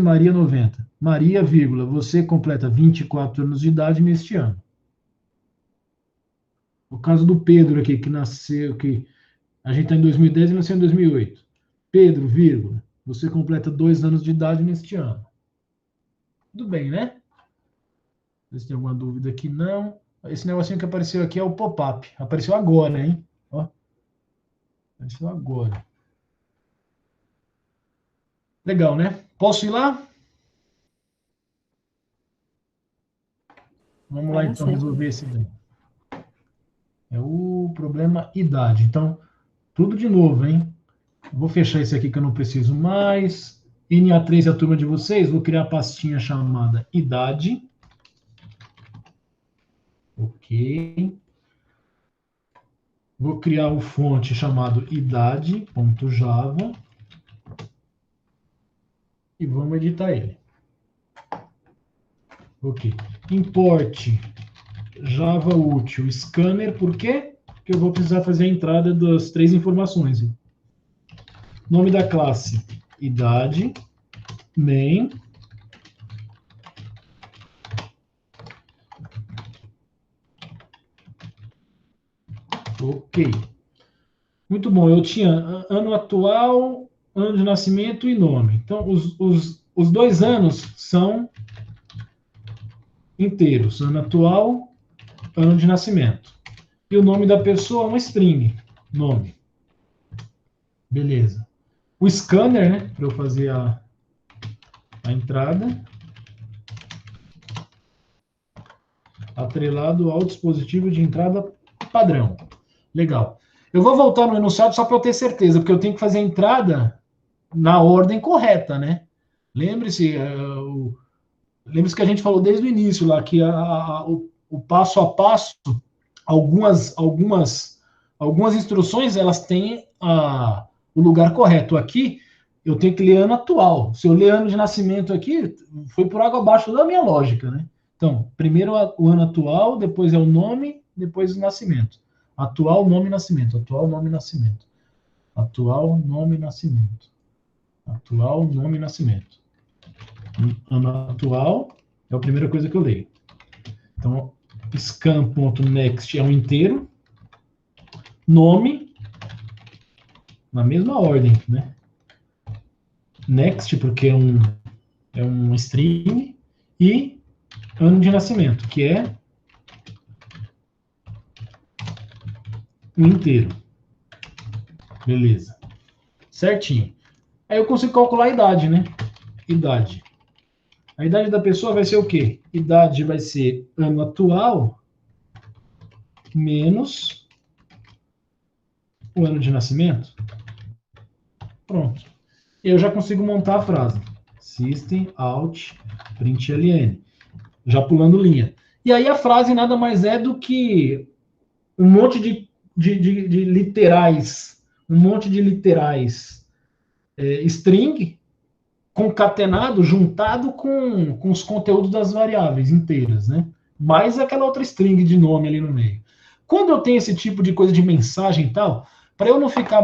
Maria 90. Maria, vírgula, você completa 24 anos de idade neste ano. O caso do Pedro aqui, que nasceu, que a gente está em 2010 e nasceu em 2008. Pedro, vírgula, você completa 2 anos de idade neste ano. Tudo bem, né? Se tem alguma dúvida aqui, não. Esse negocinho que apareceu aqui é o pop-up. Apareceu agora, hein? Ó. Apareceu agora. Legal, né? Posso ir lá? Vamos lá, então, resolver esse daí. É o problema idade. Então, tudo de novo, hein? Vou fechar esse aqui que eu não preciso mais. NA3 é a turma de vocês. Vou criar a pastinha chamada idade. Ok. Vou criar o fonte chamado idade.java. E vamos editar ele. Ok. Import Java útil scanner. Por quê? Porque eu vou precisar fazer a entrada das 3 informações. Nome da classe, idade, main. Ok. Muito bom. Eu tinha ano atual, ano de nascimento e nome. Então, os 2 anos são inteiros. Ano atual, ano de nascimento. E o nome da pessoa é uma string. Nome. Beleza. O scanner, né? Para eu fazer a entrada. Atrelado ao dispositivo de entrada padrão. Legal. Eu vou voltar no enunciado só para eu ter certeza, porque eu tenho que fazer a entrada na ordem correta, né? Lembre-se, lembre-se que a gente falou desde o início lá, que o passo a passo, algumas instruções, elas têm o lugar correto. Aqui, eu tenho que ler ano atual. Se eu ler ano de nascimento aqui, foi por água abaixo da minha lógica, né? Então, primeiro o ano atual, depois é o nome, depois o nascimento. Atual, nome, nascimento. Atual, nome, nascimento. Atual, nome, nascimento. Atual, nome, nascimento. Ano atual é a primeira coisa que eu leio. Então, scan.next é um inteiro. Nome, na mesma ordem, né? Next, porque é um string. E ano de nascimento, que é um inteiro. Beleza. Certinho. Aí eu consigo calcular a idade, né? Idade. A idade da pessoa vai ser o quê? Idade vai ser ano atual menos o ano de nascimento. Pronto. Eu já consigo montar a frase. System out println. Já pulando linha. E aí a frase nada mais é do que um monte de literais, string concatenado, juntado com os conteúdos das variáveis inteiras, né? Mais aquela outra string de nome ali no meio. Quando eu tenho esse tipo de coisa de mensagem e tal, para eu não ficar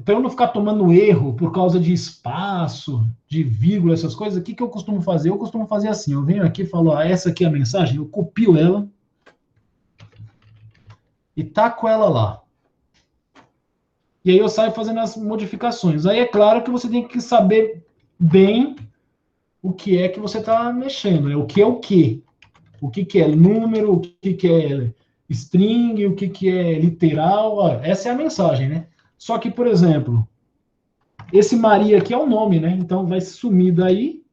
para eu não ficar tomando erro por causa de espaço, de vírgula, essas coisas, o que eu costumo fazer? Eu costumo fazer assim, eu venho aqui e falo, essa aqui é a mensagem, eu copio ela e taco ela lá. E aí eu saio fazendo as modificações. Aí é claro que você tem que saber bem o que é que você está mexendo, né? O que é o quê? O que é número, o que é string, o que é literal. Essa é a mensagem, né? Só que, por exemplo, esse Maria aqui é o nome, né? Então vai sumir daí.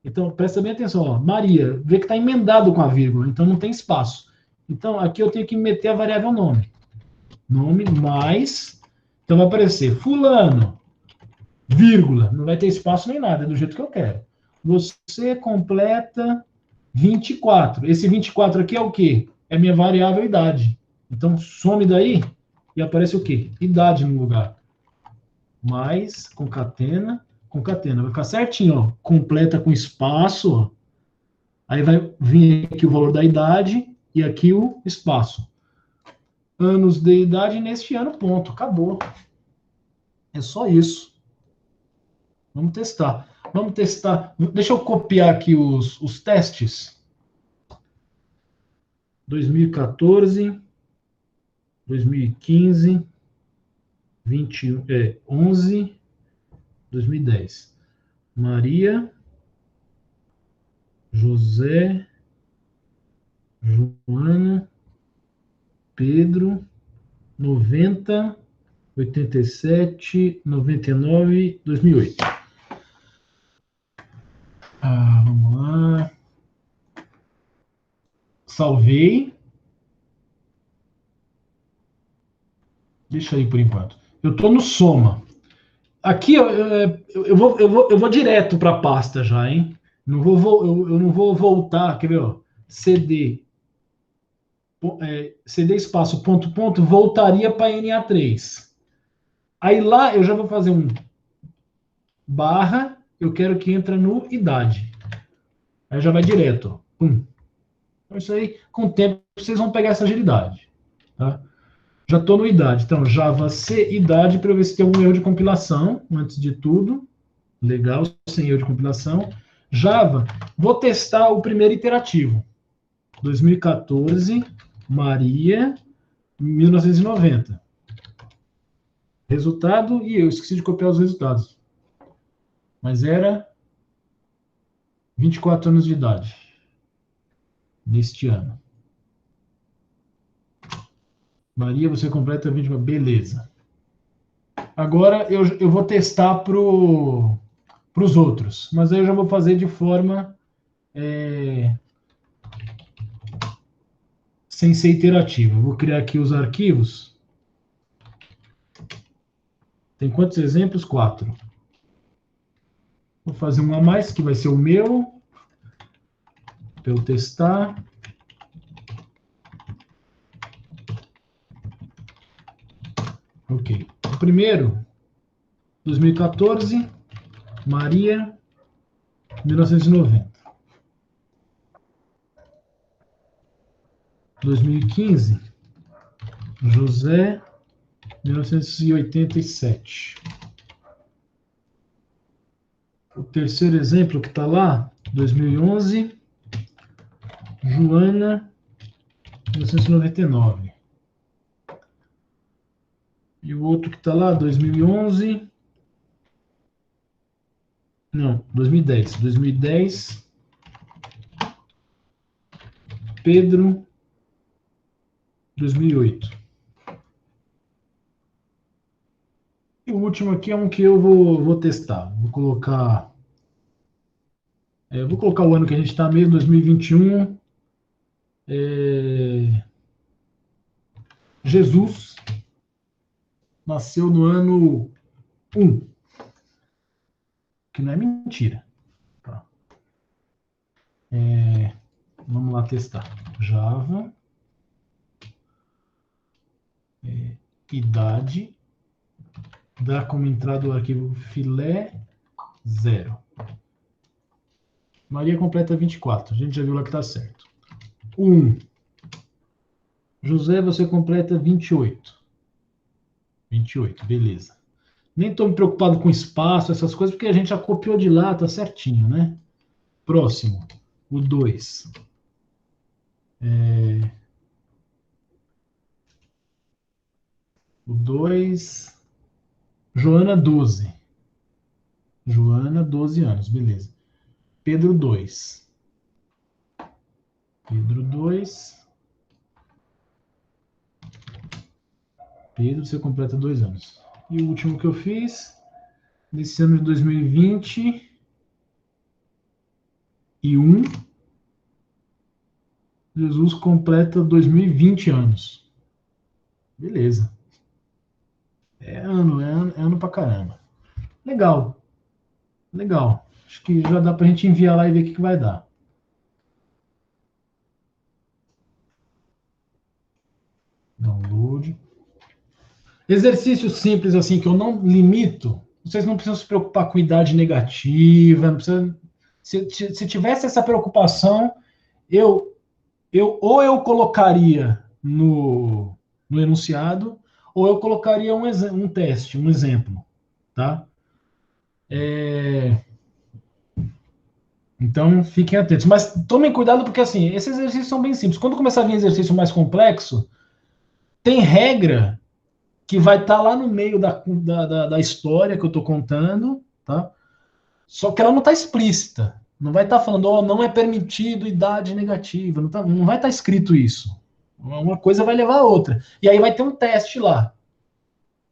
Então presta bem atenção, ó. Maria, vê que está emendado com a vírgula, então não tem espaço. Então aqui eu tenho que meter a variável nome. Nome mais. Então vai aparecer fulano, vírgula, não vai ter espaço nem nada, é do jeito que eu quero. Você completa 24. Esse 24 aqui é o quê? É minha variável idade. Então some daí e aparece o quê? Idade no lugar. Mais, concatena, concatena. Vai ficar certinho, ó. Completa com espaço, ó. Aí vai vir aqui o valor da idade e aqui o espaço. Anos de idade neste ano, ponto. Acabou. É só isso. Vamos testar. Vamos testar. Deixa eu copiar aqui os testes. 2014, 2015, 11, 2010. Maria, José, Joana, Pedro, 90, 87, 99, 2008. Vamos lá. Salvei. Deixa aí por enquanto. Eu estou no soma. Aqui eu vou direto para a pasta já, hein? Eu não vou voltar. Quer ver? Ó, CD. CD espaço ponto ponto voltaria para NA3. Aí lá eu já vou fazer um barra. Eu quero que entre no idade. Aí já vai direto. Ó. Pum. Então, isso aí, com o tempo, vocês vão pegar essa agilidade. Tá? Já estou no idade. Então, Java C, idade, para eu ver se tem algum erro de compilação, antes de tudo. Legal, sem erro de compilação. Java, vou testar o primeiro iterativo. 2014, Maria, 1990. Resultado, e eu esqueci de copiar os resultados. Mas era 24 anos de idade. Neste ano. Maria, você completa 20. Beleza. Agora eu vou testar para os outros. Mas aí eu já vou fazer de forma sem ser iterativa. Vou criar aqui os arquivos. Tem quantos exemplos? 4. Vou fazer um a mais, que vai ser o meu. Para eu testar. Ok. O primeiro, 2014, Maria, 1990. 2015, José, 1987. O terceiro exemplo que está lá, 2011, Joana, 1999. E o outro que está lá, 2011... Não, 2010. 2010, Pedro, 2008. E o último aqui é um que eu vou testar. Vou colocar o ano que a gente está mesmo, 2021. Jesus nasceu no ano 1. Que não é mentira. Tá. Vamos lá testar. Java. Idade. Dá como entrada o arquivo filé 0. Maria completa 24. A gente já viu lá que está certo. 1. José, você completa 28. 28, beleza. Nem estou me preocupado com espaço, essas coisas, porque a gente já copiou de lá, tá certinho, né? Próximo, o 2. O 2. Joana, 12. Joana, 12 anos, beleza. Pedro, 2. Pedro, 2. Pedro, você completa 2 anos. E o último que eu fiz, nesse ano de 2021, Jesus completa 2020 anos. Beleza. É ano pra caramba. Legal. Legal. Acho que já dá pra gente enviar lá e ver o que vai dar. Download. Exercício simples assim, que eu não limito. Vocês não precisam se preocupar com idade negativa. Não precisa, se tivesse essa preocupação, ou eu colocaria no enunciado, ou eu colocaria um teste, um exemplo. Tá? Então, fiquem atentos. Mas tomem cuidado, porque assim, esses exercícios são bem simples. Quando começar a vir exercício mais complexo, tem regra que vai estar lá no meio da história que eu estou contando, tá? Só que ela não está explícita. Não vai estar falando, ó, não é permitido idade negativa. Não vai estar escrito isso. Uma coisa vai levar a outra. E aí vai ter um teste lá,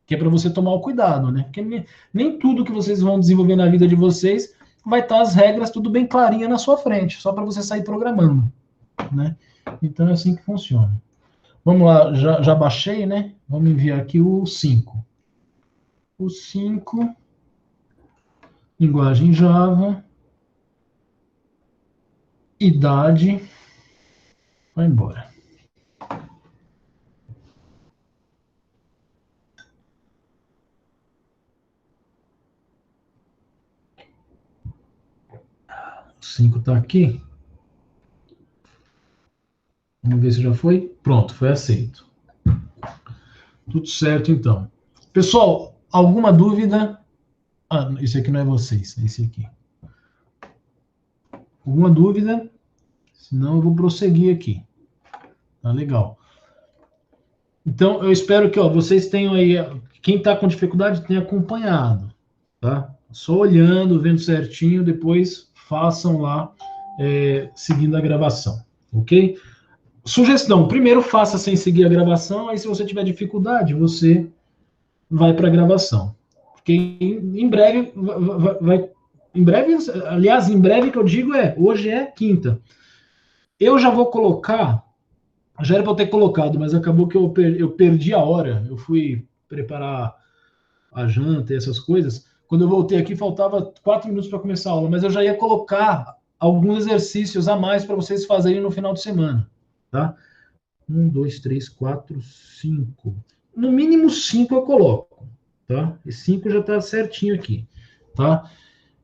que é para você tomar o cuidado, né? Porque nem tudo que vocês vão desenvolver na vida de vocês vai estar as regras tudo bem clarinha na sua frente, só para você sair programando, né? Então é assim que funciona. Vamos lá, já baixei, né? Vamos enviar aqui o 5. O 5, linguagem Java, idade, vai embora. O 5 está aqui. Vamos ver se já foi. Pronto, foi aceito. Tudo certo, então. Pessoal, alguma dúvida? Ah, esse aqui não é vocês, é esse aqui. Alguma dúvida? Senão eu vou prosseguir aqui. Tá legal. Então, eu espero que vocês tenham aí, quem está com dificuldade tenha acompanhado, tá? Só olhando, vendo certinho, depois façam lá, seguindo a gravação, ok? Sugestão, primeiro faça sem seguir a gravação, aí se você tiver dificuldade, você vai para a gravação. Porque em breve, em breve, aliás, em breve que eu digo hoje é quinta. Eu já vou colocar, já era para eu ter colocado, mas acabou que eu perdi a hora, eu fui preparar a janta e essas coisas. Quando eu voltei aqui, faltava 4 minutos para começar a aula, mas eu já ia colocar alguns exercícios a mais para vocês fazerem no final de semana, tá? 1, 2, 3, 4, 5. No mínimo 5 eu coloco, tá? E 5 já está certinho aqui, tá?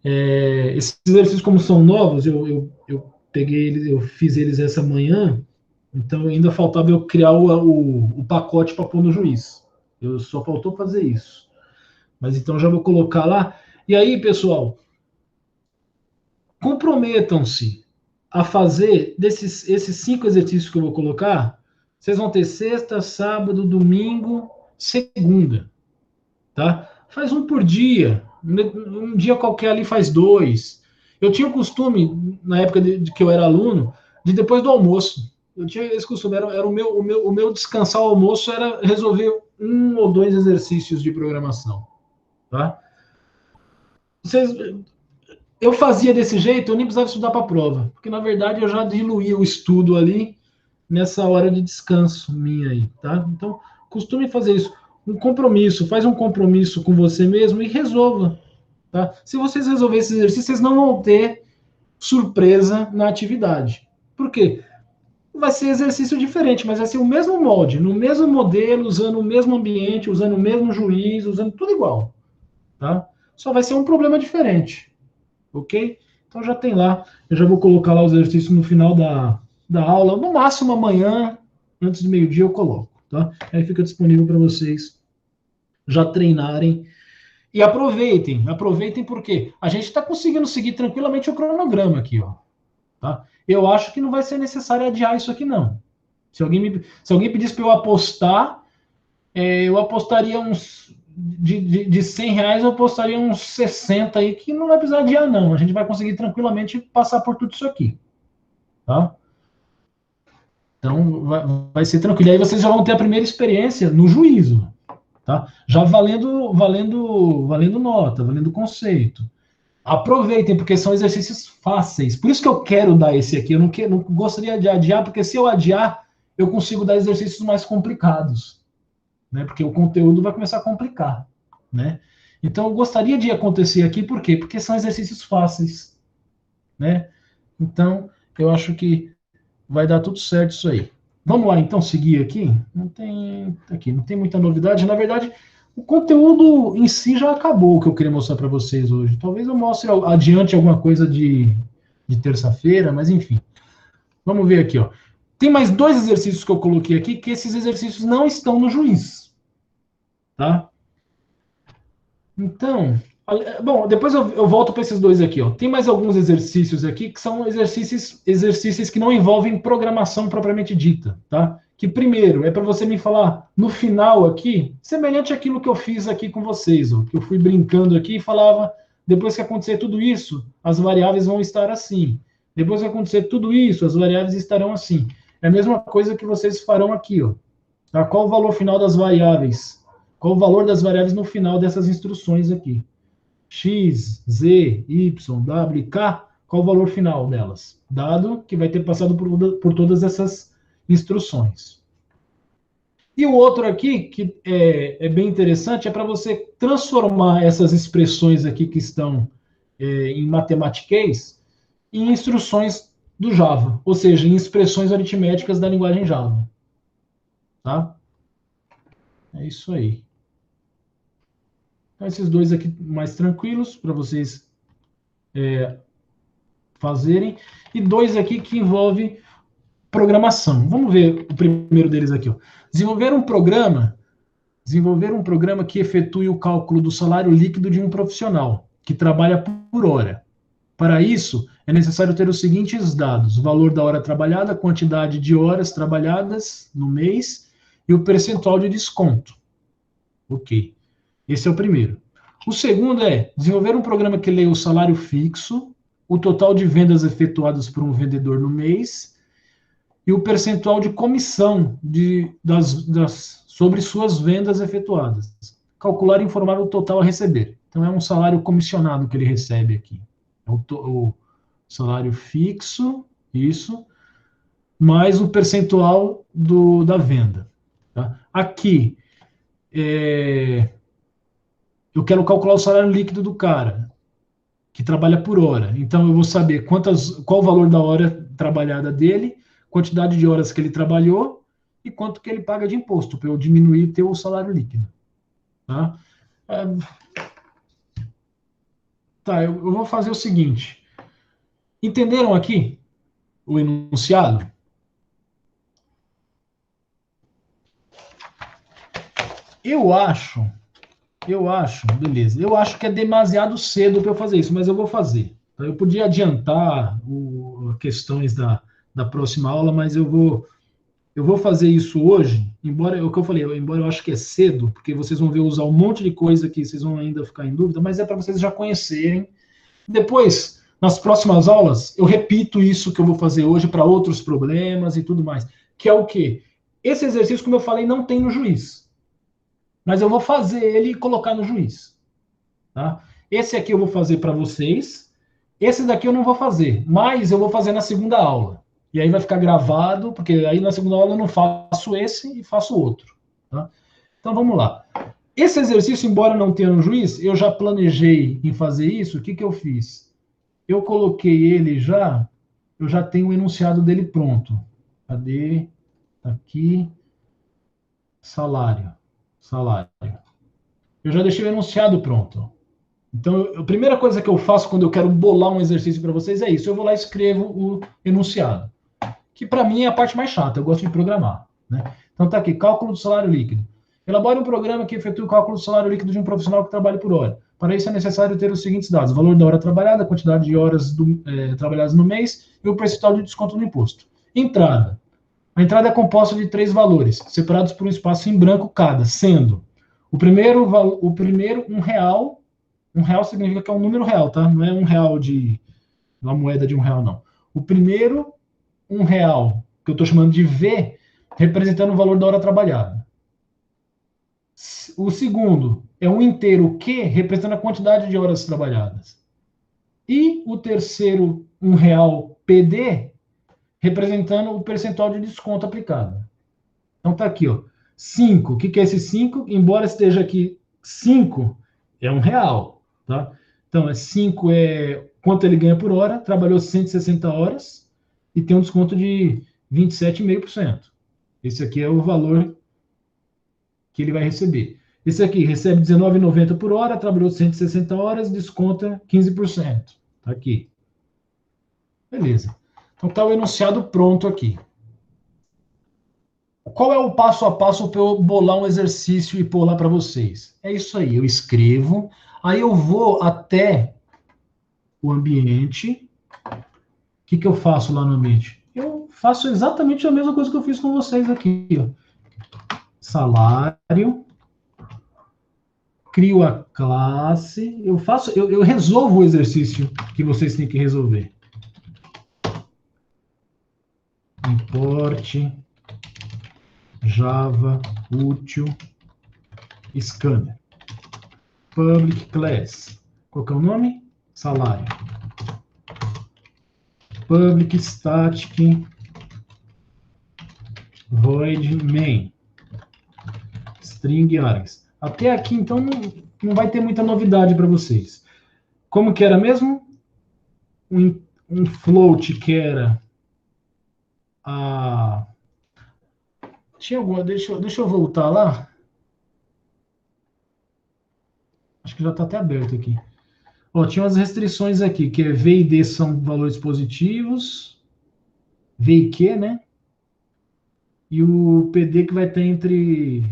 Esses exercícios, como são novos, eu peguei eles, eu fiz eles essa manhã, então ainda faltava eu criar o pacote para pôr no juiz. Eu só faltou fazer isso. Mas então já vou colocar lá. E aí, pessoal, comprometam-se a fazer esses 5 exercícios que eu vou colocar. Vocês vão ter sexta, sábado, domingo, segunda, tá? Faz um por dia. Um dia qualquer ali faz 2. Eu tinha o costume, na época de que eu era aluno, de depois do almoço. Eu tinha esse costume, era o meu descansar ao almoço era resolver 1 ou 2 exercícios de programação, tá? Eu fazia desse jeito, eu nem precisava estudar para a prova, porque na verdade eu já diluía o estudo ali nessa hora de descanso minha aí, tá? Então, costume fazer isso. Faz um compromisso com você mesmo e resolva, tá? Se vocês resolverem esse exercício, vocês não vão ter surpresa na atividade. Por quê? Vai ser exercício diferente, mas vai ser o mesmo molde, no mesmo modelo, usando o mesmo ambiente, usando o mesmo juiz, usando tudo igual, tá? Só vai ser um problema diferente, ok? Então já tem lá, eu já vou colocar lá os exercícios no final da aula, no máximo amanhã, antes do meio-dia eu coloco, tá? Aí fica disponível para vocês já treinarem e aproveitem porque a gente está conseguindo seguir tranquilamente o cronograma aqui, ó, tá? Eu acho que não vai ser necessário adiar isso aqui não. Se alguém pedisse para eu apostar, eu apostaria uns de 100 reais, eu apostaria uns 60 aí, que não vai precisar adiar, não. A gente vai conseguir tranquilamente passar por tudo isso aqui. Tá? Então, vai ser tranquilo. E aí vocês já vão ter a primeira experiência no juízo. Tá? Já valendo nota, valendo conceito. Aproveitem, porque são exercícios fáceis. Por isso que eu quero dar esse aqui. Eu não gostaria de adiar, porque se eu adiar, eu consigo dar exercícios mais complicados. Né? Porque o conteúdo vai começar a complicar, né? Então, eu gostaria de acontecer aqui, por quê? Porque são exercícios fáceis, né? Então, eu acho que vai dar tudo certo isso aí. Vamos lá, então, seguir aqui. Não tem muita novidade. Na verdade, o conteúdo em si já acabou, o que eu queria mostrar para vocês hoje. Talvez eu mostre adiante alguma coisa de terça-feira, mas enfim. Vamos ver aqui, ó. Tem mais 2 exercícios que eu coloquei aqui, que esses exercícios não estão no juiz. Tá? Então, Bom, depois eu volto para esses dois aqui. Ó. Tem mais alguns exercícios aqui que são exercícios que não envolvem programação propriamente dita, tá? Que primeiro é para você me falar no final aqui, semelhante àquilo que eu fiz aqui com vocês, ó, que eu fui brincando aqui e falava, depois que acontecer tudo isso, as variáveis vão estar assim. Depois que acontecer tudo isso, as variáveis estarão assim. É a mesma coisa que vocês farão aqui, ó. Tá? Qual o valor final das variáveis? Qual o valor das variáveis no final dessas instruções aqui? X, Z, Y, W, K, qual o valor final delas? Dado que vai ter passado por todas essas instruções. E o outro aqui, que é bem interessante, é para você transformar essas expressões aqui que estão em matematiquês em instruções do Java, ou seja, em expressões aritméticas da linguagem Java. Tá? É isso aí. Então, esses dois aqui mais tranquilos para vocês fazerem. E dois aqui que envolvem programação. Vamos ver o primeiro deles aqui. Ó. Desenvolver um programa que efetue o cálculo do salário líquido de um profissional que trabalha por hora. Para isso, é necessário ter os seguintes dados: o valor da hora trabalhada, a quantidade de horas trabalhadas no mês e o percentual de desconto. Ok. Esse é o primeiro. O segundo é desenvolver um programa que leia o salário fixo, o total de vendas efetuadas por um vendedor no mês e o percentual de comissão sobre suas vendas efetuadas. Calcular e informar o total a receber. Então, é um salário comissionado que ele recebe aqui. É o salário fixo, isso, mais o percentual da venda. Tá? Aqui, eu quero calcular o salário líquido do cara, que trabalha por hora. Então, eu vou saber qual o valor da hora trabalhada dele, quantidade de horas que ele trabalhou e quanto que ele paga de imposto, para eu diminuir e ter o salário líquido. Tá? Eu vou fazer o seguinte. Entenderam aqui o enunciado? Eu acho, beleza. Eu acho que é demasiado cedo para eu fazer isso, mas eu vou fazer. Eu podia adiantar questões da próxima aula, mas eu vou fazer isso hoje, embora eu acho que é cedo, porque vocês vão ver usar um monte de coisa que vocês vão ainda ficar em dúvida, mas é para vocês já conhecerem. Depois, nas próximas aulas, eu repito isso que eu vou fazer hoje para outros problemas e tudo mais, que é o quê? Esse exercício, como eu falei, não tem no juiz. Mas eu vou fazer ele e colocar no juiz. Tá? Esse aqui eu vou fazer para vocês. Esse daqui eu não vou fazer, mas eu vou fazer na segunda aula. E aí vai ficar gravado, porque aí na segunda aula eu não faço esse e faço outro. Tá? Então vamos lá. Esse exercício, embora não tenha no juiz, eu já planejei em fazer isso. O que eu fiz? Eu coloquei ele eu já tenho o enunciado dele pronto. Cadê? Aqui. Salário. Eu já deixei o enunciado pronto. Então, a primeira coisa que eu faço quando eu quero bolar um exercício para vocês é isso. Eu vou lá e escrevo o enunciado. Que para mim é a parte mais chata. Eu gosto de programar. Né? Então tá aqui, cálculo do salário líquido. Elabore um programa que efetue o cálculo do salário líquido de um profissional que trabalha por hora. Para isso é necessário ter os seguintes dados: o valor da hora trabalhada, a quantidade de horas trabalhadas no mês e o percentual de desconto no imposto. Entrada. A entrada é composta de 3 valores, separados por um espaço em branco cada, sendo o primeiro R$1. R$1 significa que é um número real, tá? Não é R$1 uma moeda de R$1, não. O primeiro R$1, que eu estou chamando de V, representando o valor da hora trabalhada. O segundo é um inteiro Q, representando a quantidade de horas trabalhadas. E o terceiro R$1 PD, representando o percentual de desconto aplicado. Então tá aqui, ó. 5. O que é esse 5? Embora esteja aqui 5, é R$1, tá? Então, 5 é quanto ele ganha por hora, trabalhou 160 horas e tem um desconto de 27,5%. Esse aqui é o valor que ele vai receber. Esse aqui recebe R$19,90 por hora, trabalhou 160 horas, desconta 15%. Tá aqui. Beleza. Então está o enunciado pronto aqui. Qual é o passo a passo para eu bolar um exercício e pôr lá para vocês? É isso aí, eu escrevo, Aí eu vou até o ambiente. O que eu faço lá no ambiente? Eu faço exatamente a mesma coisa que eu fiz com vocês aqui. Ó. Salário. Crio a classe. Eu resolvo o exercício que vocês têm que resolver. Import Java útil scanner. Public class. Qual que é o nome? Salário. Public static void main. String args. Até aqui, então, não vai ter muita novidade para vocês. Como que era mesmo? Um float que era a... Tinha alguma... Deixa eu voltar lá. Acho que já está até aberto aqui. Ó, tinha umas restrições aqui, que é V e D são valores positivos, V e Q, né? E o PD que vai estar entre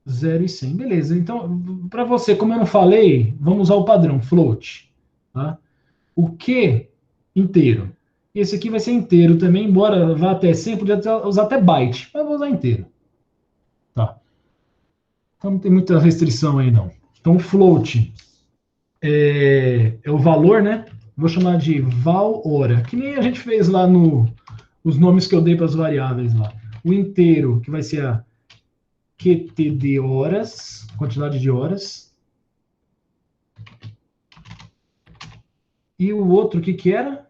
0 e 100. Beleza, então, para você, como eu não falei, vamos usar o padrão, float. Tá? O Q inteiro. Esse aqui vai ser inteiro também, embora vá até 100, podia usar até byte, mas eu vou usar inteiro. Tá. Então não tem muita restrição aí, não. Então, float é o valor, né? Vou chamar de val hora, que nem a gente fez lá os nomes que eu dei para as variáveis lá. O inteiro, que vai ser a QTD horas, quantidade de horas. E o outro, o que era?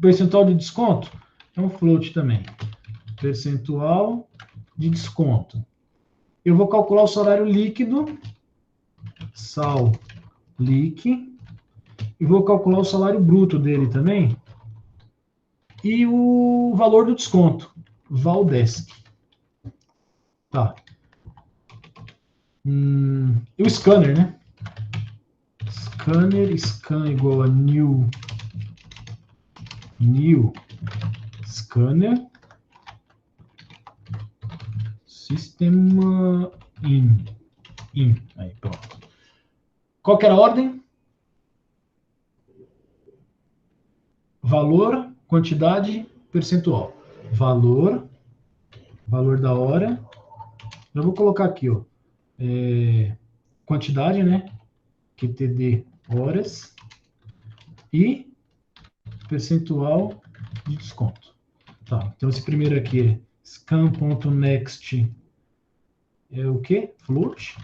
Percentual de desconto? É um float também. Percentual de desconto. Eu vou calcular o salário líquido, sal liq, e vou calcular o salário bruto dele também, e o valor do desconto, Valdesc. Tá. E o scanner, né? Scan igual a new scanner sistema in. Aí, pronto. Qual que era a ordem? Valor, quantidade, percentual. Valor da hora. Eu vou colocar aqui, ó. Quantidade, né? QTD horas. E percentual de desconto. Tá, então esse primeiro aqui é scan.next é o quê? Float.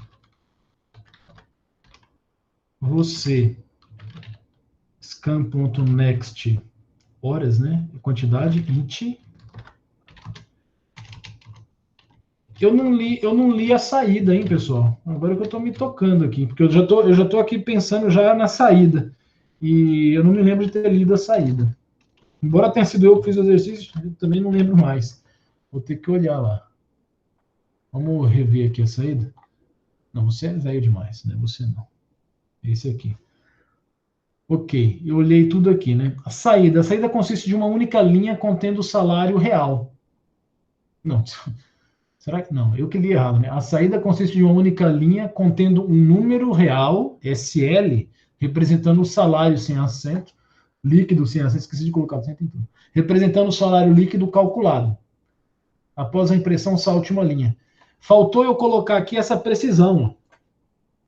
Você scan.next horas, né? Quantidade int. Eu não li a saída, hein, pessoal? Agora que eu estou me tocando aqui, porque eu já tô aqui pensando já na saída. E eu não me lembro de ter lido a saída. Embora tenha sido eu que fiz o exercício, eu também não lembro mais. Vou ter que olhar lá. Vamos rever aqui a saída? Não, você é velho demais, né? Você não. Esse aqui. Ok, eu olhei tudo aqui, né? A saída consiste de uma única linha contendo o salário real. Não, será que não? Eu que li errado, né? A saída consiste de uma única linha contendo um número real, SL, representando o salário sem acento, líquido sem acento, esqueci de colocar acento em tudo, representando o salário líquido calculado. Após a impressão, salte uma linha. Faltou eu colocar aqui essa precisão.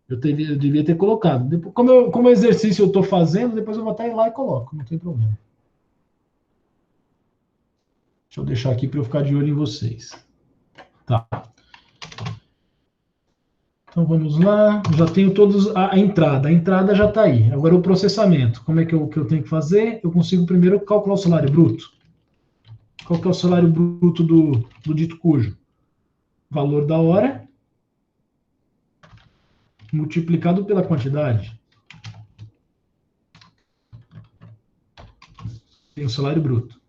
Eu devia ter colocado. Depois, como exercício eu estou fazendo, depois eu vou até ir lá e coloco, não tem problema. Deixa eu deixar aqui para eu ficar de olho em vocês. Tá. Então vamos lá. Já tenho todos a entrada. A entrada já está aí. Agora o processamento. Como é que eu tenho que fazer? Eu consigo primeiro calcular o salário bruto. Qual que é o salário bruto do dito cujo? Valor da hora multiplicado pela quantidade. Tem o salário bruto.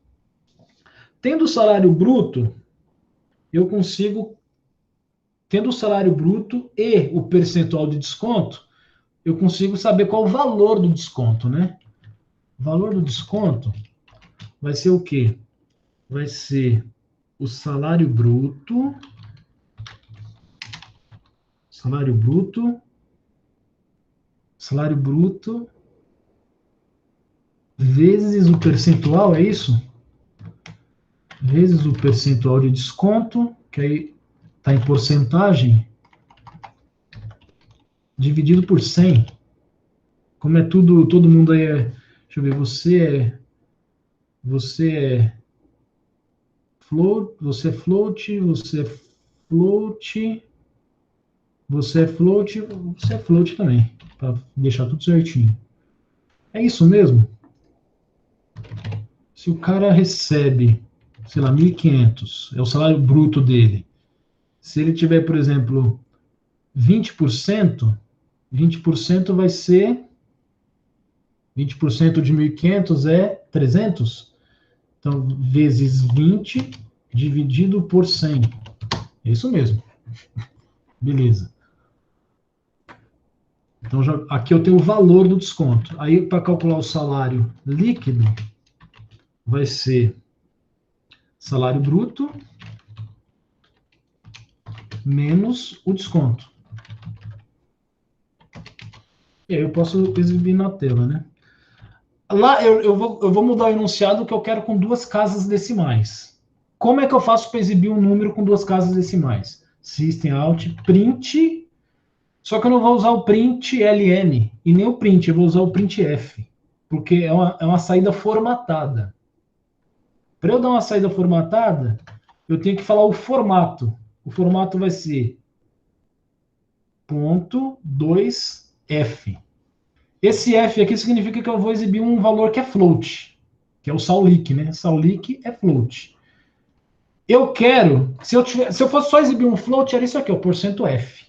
Tendo o salário bruto, eu consigo, tendo o salário bruto e o percentual de desconto, eu consigo saber qual o valor do desconto, né? O valor do desconto vai ser o quê? Vai ser o salário bruto Salário bruto vezes o percentual, é isso? Vezes o percentual de desconto, que aí está em porcentagem, dividido por 100. Como é tudo, todo mundo aí é... Deixa eu ver, você é float, você é float, você é float, você é float, você é float também, para deixar tudo certinho. É isso mesmo? Se o cara recebe, sei lá, 1.500, é o salário bruto dele. Se ele tiver, por exemplo, 20%, 20% vai ser 20% de 1.500 é 300. Então, vezes 20 dividido por 100. É isso mesmo. Beleza. Então, aqui eu tenho o valor do desconto. Aí, para calcular o salário líquido, vai ser salário bruto menos o desconto. E aí eu posso exibir na tela, né? Lá eu vou mudar o enunciado que eu quero com 2 casas decimais. Como é que eu faço para exibir um número com 2 casas decimais? System out print, só que eu não vou usar o print ln e nem o print, eu vou usar o printf, porque é uma saída formatada. Para eu dar uma saída formatada, eu tenho que falar o formato. O formato vai ser .2f. Esse f aqui significa que eu vou exibir um valor que é float, que é o Saulic, né? Saulic é float. Eu quero, se eu fosse só exibir um float, era isso aqui, o %f.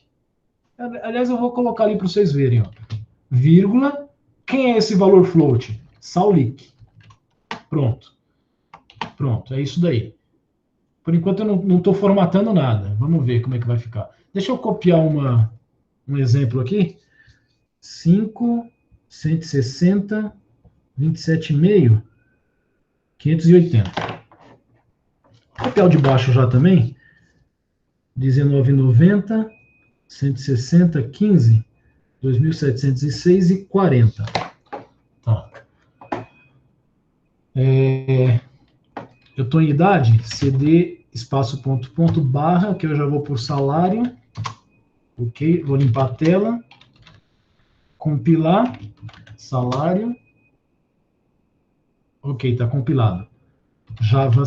Aliás, eu vou colocar ali para vocês verem, ó. Vírgula, quem é esse valor float? Saulic. Pronto. Pronto, é isso daí. Por enquanto eu não estou formatando nada. Vamos ver como é que vai ficar. Deixa eu copiar um exemplo aqui. 5, 160, 27,5, 580. Copiar o de baixo já também. 19,90, 160, 15, 2.706 e 40. Tá. Eu estou em idade, cd espaço ponto ponto barra, que eu já vou por salário. Ok, vou limpar a tela. Compilar, salário. Ok, está compilado. Java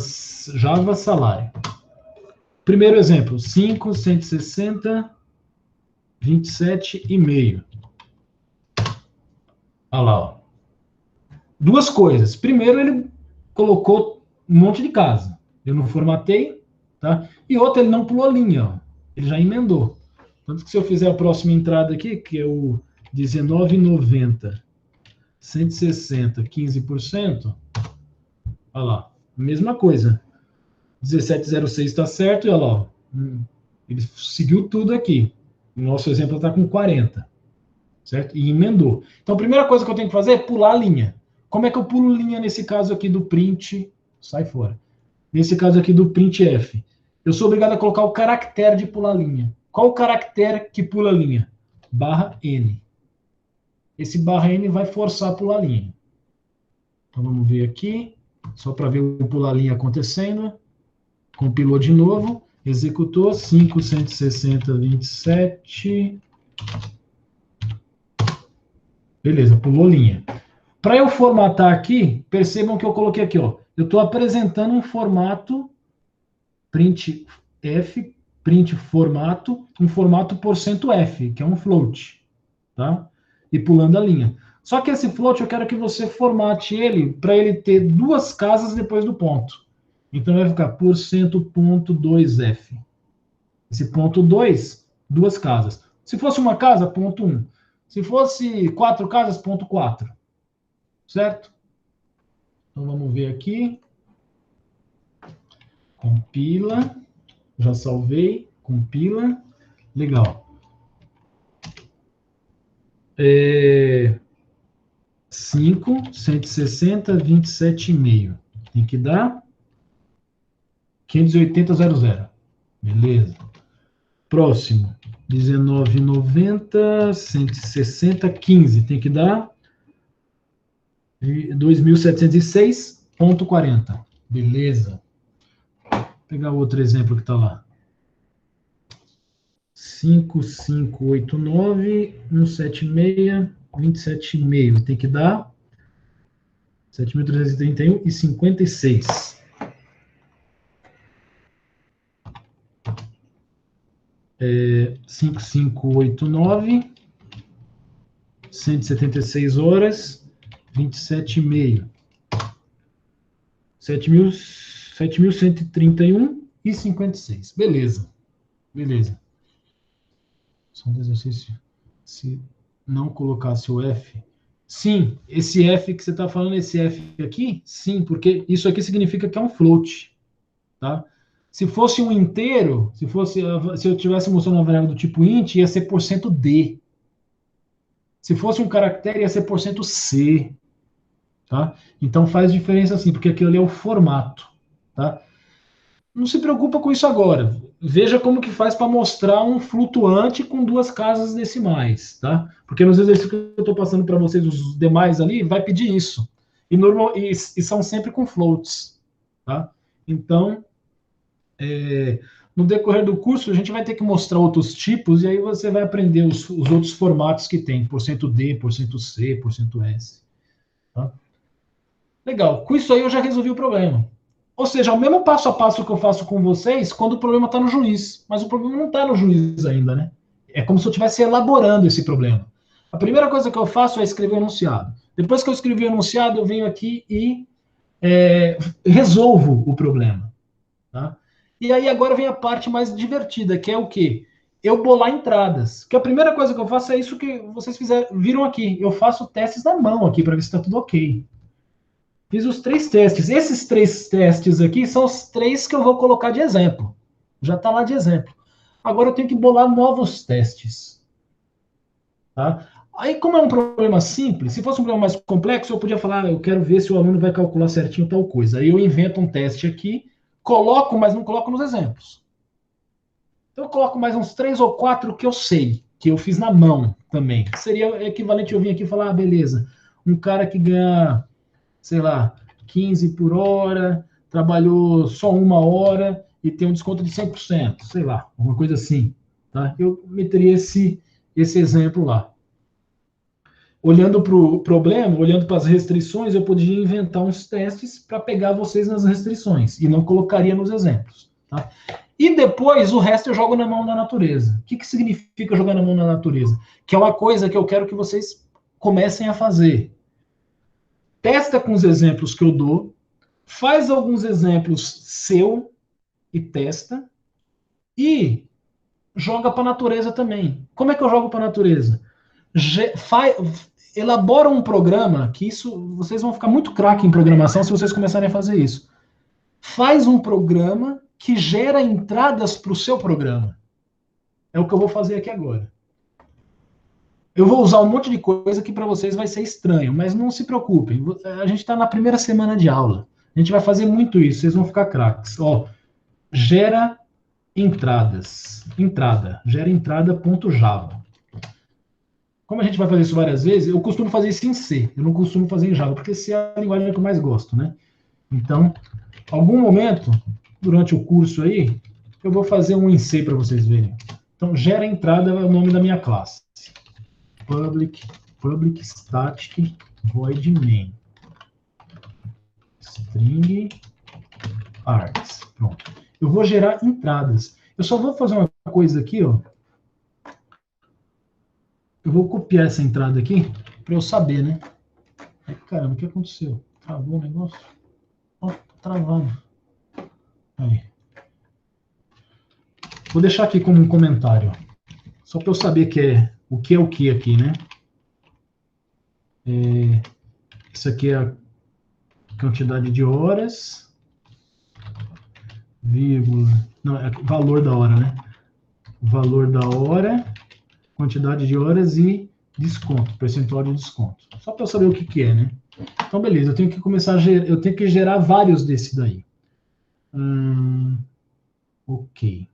salário. Primeiro exemplo, 5, 160, 27,5. Olha lá, ó. 2 coisas. Primeiro, ele colocou um monte de casa. Eu não formatei, tá? E outra, ele não pulou linha, ó. Ele já emendou. Tanto que se eu fizer a próxima entrada aqui, que é o 19,90, 160, 15%, olha lá, mesma coisa. 17,06 está certo, e olha lá, ó, ele seguiu tudo aqui. O nosso exemplo está com 40, certo? E emendou. Então, a primeira coisa que eu tenho que fazer é pular a linha. Como é que eu pulo linha nesse caso aqui do print? Sai fora. Nesse caso aqui do printf. Eu sou obrigado a colocar o caractere de pular linha. Qual o caractere que pula a linha? /n. Esse /n vai forçar a pular a linha. Então, vamos ver aqui. Só para ver o pular linha acontecendo. Compilou de novo. Executou. 5, 160, 27. Beleza, pulou linha. Para eu formatar aqui, percebam que eu coloquei aqui, ó. Eu estou apresentando um formato printf, print formato, um formato %f, que é um float, tá? E pulando a linha. Só que esse float eu quero que você formate ele para ele ter 2 casas depois do ponto. Então vai ficar %.2f. Esse ponto 2, 2 casas. Se fosse uma casa, ponto 1. Se fosse 4 casas, ponto 4. Certo? Então vamos ver aqui. Compila. Já salvei. Compila. Legal. 5, 160, 27,5. Tem que dar 580,00. Beleza. Próximo. 19,90, 160, 15. Tem que dar 2.706,40. Beleza. Vou pegar outro exemplo que está lá. 5589, 176, 27,5. Tem que dar 7.331,56. 5589, 176 horas, 27,5. 7.131,56. Beleza. Beleza. Só um exercício. Se não colocasse o F. Sim, esse F que você está falando, esse F aqui, sim, porque isso aqui significa que é um float. Tá? Se fosse um inteiro, se eu tivesse mostrando uma variável do tipo int, ia ser %d. Se fosse um caractere, ia ser %c. Tá? Então faz diferença sim, porque aquilo ali é o formato. Tá? Não se preocupa com isso agora. Veja como que faz para mostrar um flutuante com duas casas decimais. Tá? Porque nos exercícios que eu estou passando para vocês, os demais ali, vai pedir isso. E são sempre com floats. Tá? Então, no decorrer do curso, a gente vai ter que mostrar outros tipos, e aí você vai aprender os outros formatos que tem, %d, %c, %s. Tá? Legal. Com isso aí eu já resolvi o problema. Ou seja, é o mesmo passo a passo que eu faço com vocês quando o problema está no juiz. Mas o problema não está no juiz ainda, né? É como se eu estivesse elaborando esse problema. A primeira coisa que eu faço é escrever o enunciado. Depois que eu escrevi o enunciado, eu venho aqui e resolvo o problema. Tá? E aí agora vem a parte mais divertida, que é o quê? Eu bolar entradas. Que a primeira coisa que eu faço é isso que vocês viram aqui. Eu faço testes na mão aqui para ver se está tudo ok. Fiz os 3 testes. Esses 3 testes aqui são os 3 que eu vou colocar de exemplo. Já está lá de exemplo. Agora eu tenho que bolar novos testes. Tá? Aí, como é um problema simples, se fosse um problema mais complexo, eu podia falar, eu quero ver se o aluno vai calcular certinho tal coisa. Aí eu invento um teste aqui, coloco, mas não coloco nos exemplos. Então eu coloco mais uns 3 ou 4 que eu sei, que eu fiz na mão também. Seria equivalente eu vir aqui e falar, beleza, um cara que ganha, sei lá, 15 por hora, trabalhou só 1 hora e tem um desconto de 100%, sei lá, uma coisa assim. Tá? Eu meteria esse exemplo lá. Olhando para o problema, olhando para as restrições, eu podia inventar uns testes para pegar vocês nas restrições e não colocaria nos exemplos. Tá? E depois o resto eu jogo na mão da natureza. O que significa jogar na mão da natureza? Que é uma coisa que eu quero que vocês comecem a fazer. Testa com os exemplos que eu dou, faz alguns exemplos seu e testa, e joga para a natureza também. Como é que eu jogo para a natureza? Elabora um programa, que isso, vocês vão ficar muito craque em programação se vocês começarem a fazer isso. Faz um programa que gera entradas para o seu programa. É o que eu vou fazer aqui agora. Eu vou usar um monte de coisa que para vocês vai ser estranho, mas não se preocupem. A gente está na primeira semana de aula. A gente vai fazer muito isso, vocês vão ficar craques. Ó, gera entradas. Gera entrada.java. Como a gente vai fazer isso várias vezes, eu costumo fazer isso em C. Eu não costumo fazer em Java, porque C é a linguagem que eu mais gosto, né? Então, algum momento, durante o curso aí, eu vou fazer um em C para vocês verem. Então, gera entrada é o nome da minha classe. Public static void main. String args. Pronto. Eu vou gerar entradas. Eu só vou fazer uma coisa aqui, ó. Eu vou copiar essa entrada aqui para eu saber, né? Ai, caramba, o que aconteceu? Travou o negócio? Ó, tá travado. Aí. Vou deixar aqui como um comentário. Só para eu saber o que aqui, né? Isso aqui é a quantidade de horas, vírgula, não, é valor da hora, né? Valor da hora, quantidade de horas e desconto, percentual de desconto. Só para eu saber o que é, né? Então, beleza, eu tenho que começar eu tenho que gerar vários desse daí. Ok.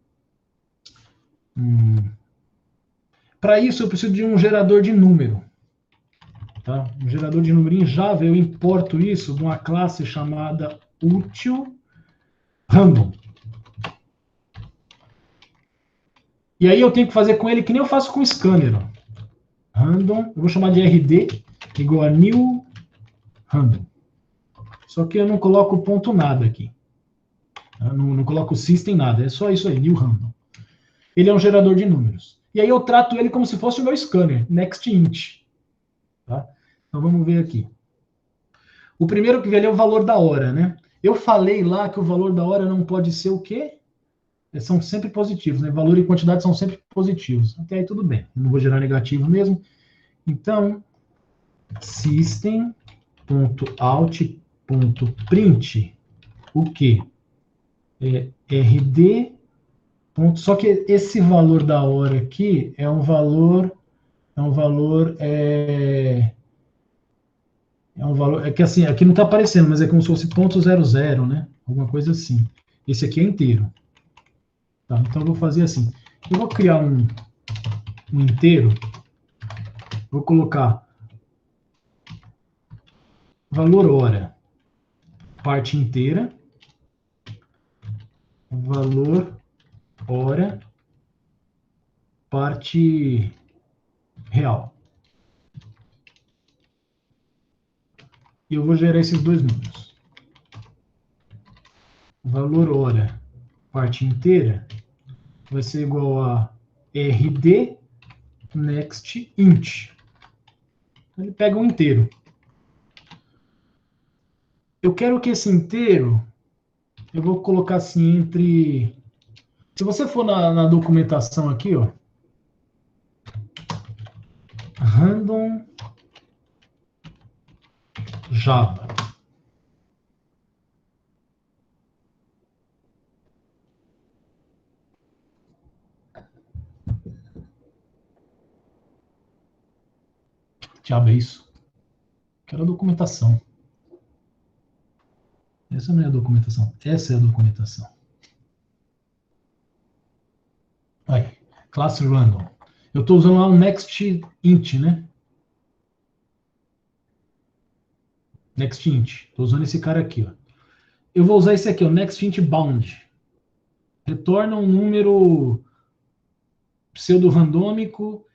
Para isso, eu preciso de um gerador de número. Tá? Um gerador de número em Java, eu importo isso de uma classe chamada util_random. E aí eu tenho que fazer com ele que nem eu faço com o scanner. Ó. Random, eu vou chamar de rd igual a new random. Só que eu não coloco ponto nada aqui. Tá? Não coloco system nada, é só isso aí, new random. Ele é um gerador de números. E aí eu trato ele como se fosse o meu scanner, nextInt. Tá? Então vamos ver aqui. O primeiro que vem ali é o valor da hora, né? Eu falei lá que o valor da hora não pode ser o quê? São sempre positivos, né? Valor e quantidade são sempre positivos. Até aí tudo bem. Eu não vou gerar negativo mesmo. Então, system.out.print o quê? RD. Só que esse valor da hora aqui é um valor é que assim, aqui não está aparecendo, mas é como se fosse .00, né? Alguma coisa assim. Esse aqui é inteiro. Tá, então eu vou fazer assim. Eu vou criar um inteiro. Vou colocar valor hora, parte inteira. Valor hora, parte real. E eu vou gerar esses dois números. Valor hora, parte inteira, vai ser igual a rd nextInt. Ele pega um inteiro. Eu quero que esse inteiro, eu vou colocar assim entre... Se você for na documentação aqui, ó, random Java. Que diabo é isso? Quero a documentação. Essa não é a documentação. Essa é a documentação. Aí, classe random. Eu estou usando lá um nextInt, né? nextInt. Estou usando esse cara aqui, ó. Eu vou usar esse aqui, o nextInt bound. Retorna um número pseudo-randômico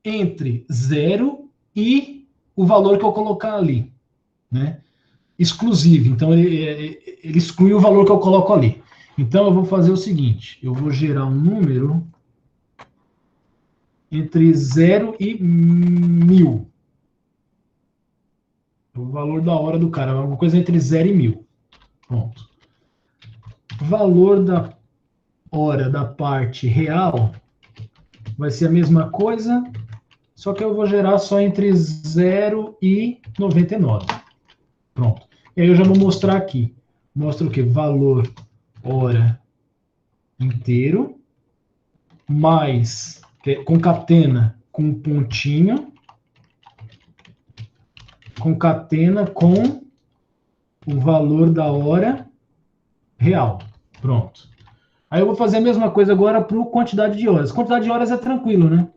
entre 0 e o valor que eu colocar ali, né? Exclusivo. Então, ele exclui o valor que eu coloco ali. Então, eu vou fazer o seguinte. Eu vou gerar um número entre 0 e 1000. O valor da hora do cara. Alguma coisa entre 0 e 1000. Pronto. Valor da hora da parte real vai ser a mesma coisa, só que eu vou gerar só entre 0 e 99. Pronto. E aí eu já vou mostrar aqui. Mostra o quê? Valor hora inteiro, mais concatena com um pontinho, concatena com o valor da hora real. Pronto. Aí eu vou fazer a mesma coisa agora para a quantidade de horas. Quantidade de horas é tranquilo, né?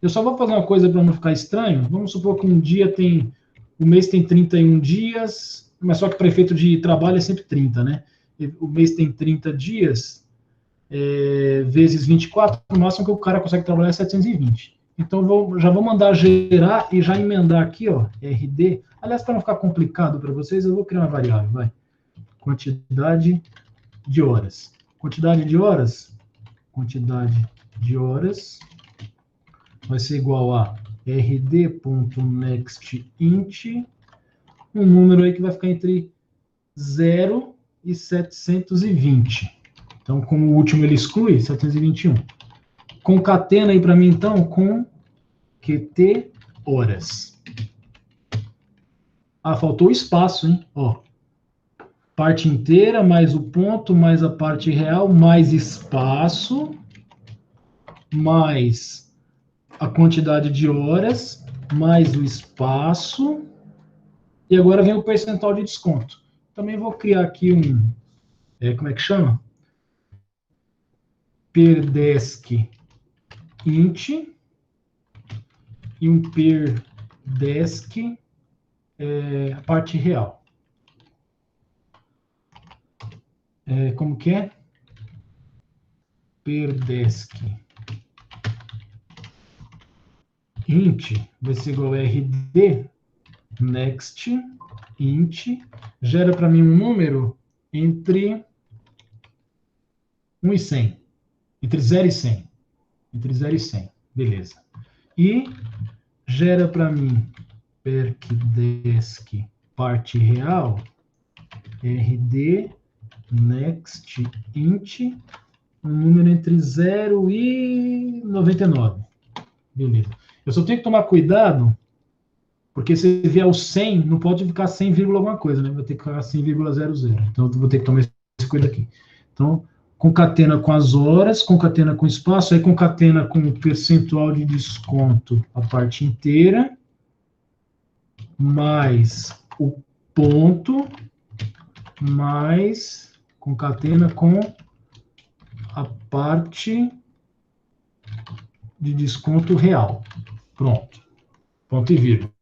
Eu só vou fazer uma coisa para não ficar estranho. Vamos supor que o mês tem 31 dias, mas só que para efeito de trabalho é sempre 30, né? O mês tem 30 dias, vezes 24, no máximo que o cara consegue trabalhar é 720. Então, já vou mandar gerar e já emendar aqui, ó, RD. Aliás, para não ficar complicado para vocês, eu vou criar uma variável, vai. Quantidade de horas. Quantidade de horas vai ser igual a rd.nextInt, um número aí que vai ficar entre 0 e 720. Então, como o último ele exclui, 721. Concatena aí para mim, então, com QT horas. Ah, faltou o espaço, hein? Ó, parte inteira, mais o ponto, mais a parte real, mais espaço, mais a quantidade de horas, mais o espaço, e agora vem o percentual de desconto. Também vou criar aqui como é que chama? Perdesc int, e um per desk, a parte real. Como que é? Per desk int vai ser igual a rd next int, gera para mim um número entre 1 e 100, entre 0 e 100, entre 0 e 100, beleza. E gera para mim percdesk parte real rd next int, um número entre 0 e 99, beleza. Eu só tenho que tomar cuidado, porque se vier o 100, não pode ficar 100, alguma coisa, né? Vai ter que ficar 100,00. Então, eu vou ter que tomar esse cuidado aqui. Então, concatena com as horas, concatena com espaço, aí concatena com o percentual de desconto, a parte inteira, mais o ponto, mais concatena com a parte de desconto real. Pronto. Ponto e vírgula.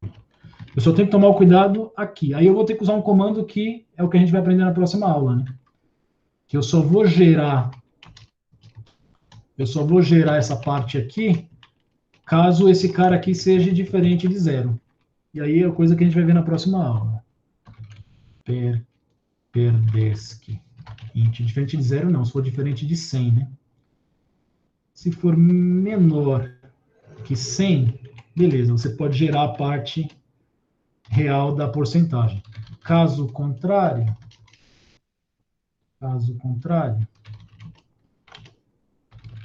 Eu só tenho que tomar o cuidado aqui. Aí eu vou ter que usar um comando que é o que a gente vai aprender na próxima aula, né? Que eu só vou gerar essa parte aqui caso esse cara aqui seja diferente de 0. E aí é a coisa que a gente vai ver na próxima aula. Perdesk int. Diferente de 0 não, se for diferente de 100, né? Se for menor que 100, beleza, você pode gerar a parte real da porcentagem. Caso contrário,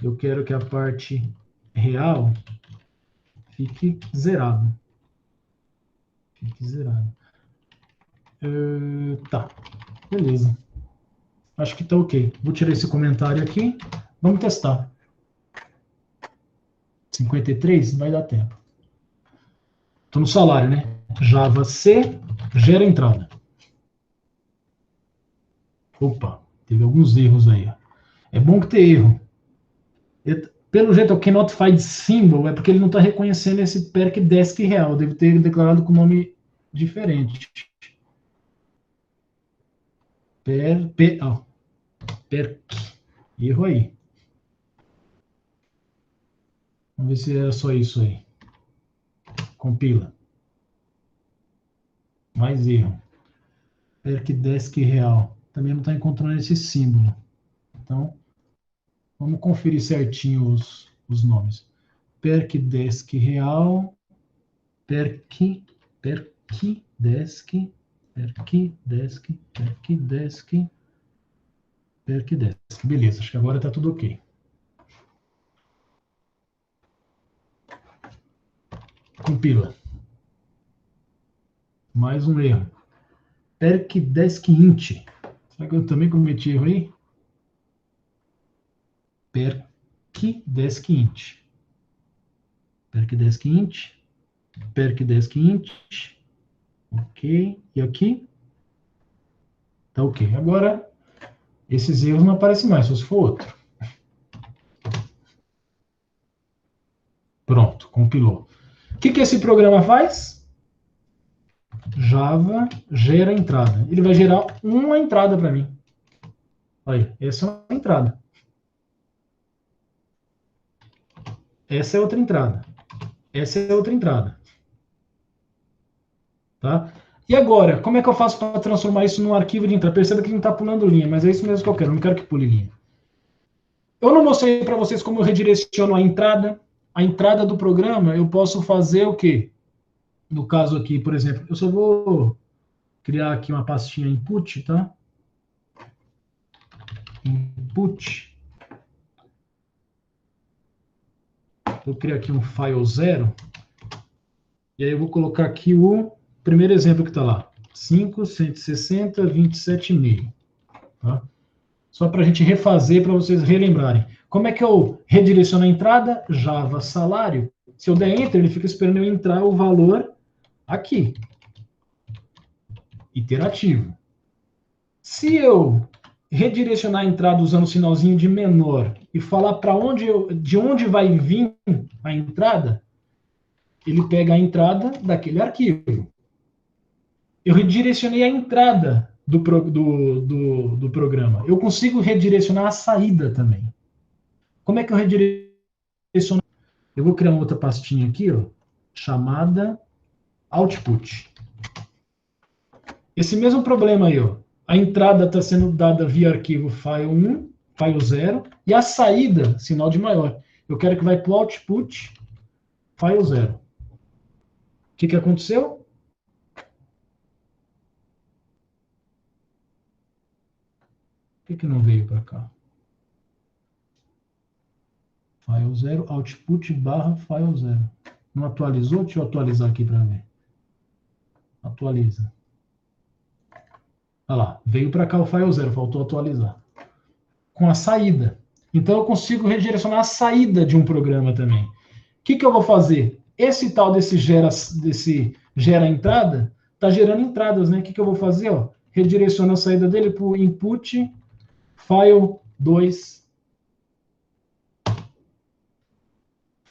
eu quero que a parte real fique zerada. Tá, beleza. Acho que tá ok. Vou tirar esse comentário aqui. Vamos testar. 53, vai dar tempo. Estou no salário, né? Java C, gera entrada. Opa, teve alguns erros aí. É bom que ter erro. Pelo jeito, o cannot find symbol é porque ele não está reconhecendo esse percdesk real. Eu devo ter declarado com nome diferente. Perc. Erro aí. Vamos ver se era só isso aí. Compila. Mais erro. Percdesk real. Também não está encontrando esse símbolo. Então, vamos conferir certinho os nomes. Percdesk real. Percdesk. Beleza, acho que agora está tudo ok. Compila. Mais um erro. Percdesk int. Será que eu também cometi erro aí? Percdesk int. Percdesk int. Ok. E aqui? Tá ok. Agora, esses erros não aparecem mais, só se for outro. Pronto, compilou. O que esse programa faz? Java gera entrada. Ele vai gerar uma entrada para mim. Olha, essa é uma entrada. Essa é outra entrada. Essa é outra entrada. Tá? E agora, como é que eu faço para transformar isso num arquivo de entrada? Perceba que não está pulando linha, mas é isso mesmo que eu quero. Eu não quero que pule linha. Eu não mostrei para vocês como eu redireciono a entrada. A entrada do programa, eu posso fazer o quê? No caso aqui, por exemplo, eu só vou criar aqui uma pastinha input, tá? Input. Vou criar aqui um file 0. E aí eu vou colocar aqui o primeiro exemplo que está lá. 5, 160, 27,5. Tá? Só para a gente refazer, para vocês relembrarem. Como é que eu redireciono a entrada? Java salário. Se eu der Enter, ele fica esperando eu entrar o valor aqui. Iterativo. Se eu redirecionar a entrada usando o sinalzinho de menor e falar para de onde vai vir a entrada, ele pega a entrada daquele arquivo. Eu redirecionei a entrada do programa. Eu consigo redirecionar a saída também. Como é que eu redireciono? Eu vou criar uma outra pastinha aqui, ó, chamada output. Esse mesmo problema aí, ó. A entrada está sendo dada via arquivo file 1, file 0, e a saída, sinal de maior. Eu quero que vai para o output file 0. O que aconteceu? Por que não veio para cá? File 0, output barra file 0. Não atualizou? Deixa eu atualizar aqui para ver. Atualiza. Olha lá, veio para cá o file 0, faltou atualizar. Com a saída. Então eu consigo redirecionar a saída de um programa também. O que eu vou fazer? Esse tal desse gera entrada, está gerando entradas, né? O que eu vou fazer? Ó? Redireciono a saída dele para o input file 2,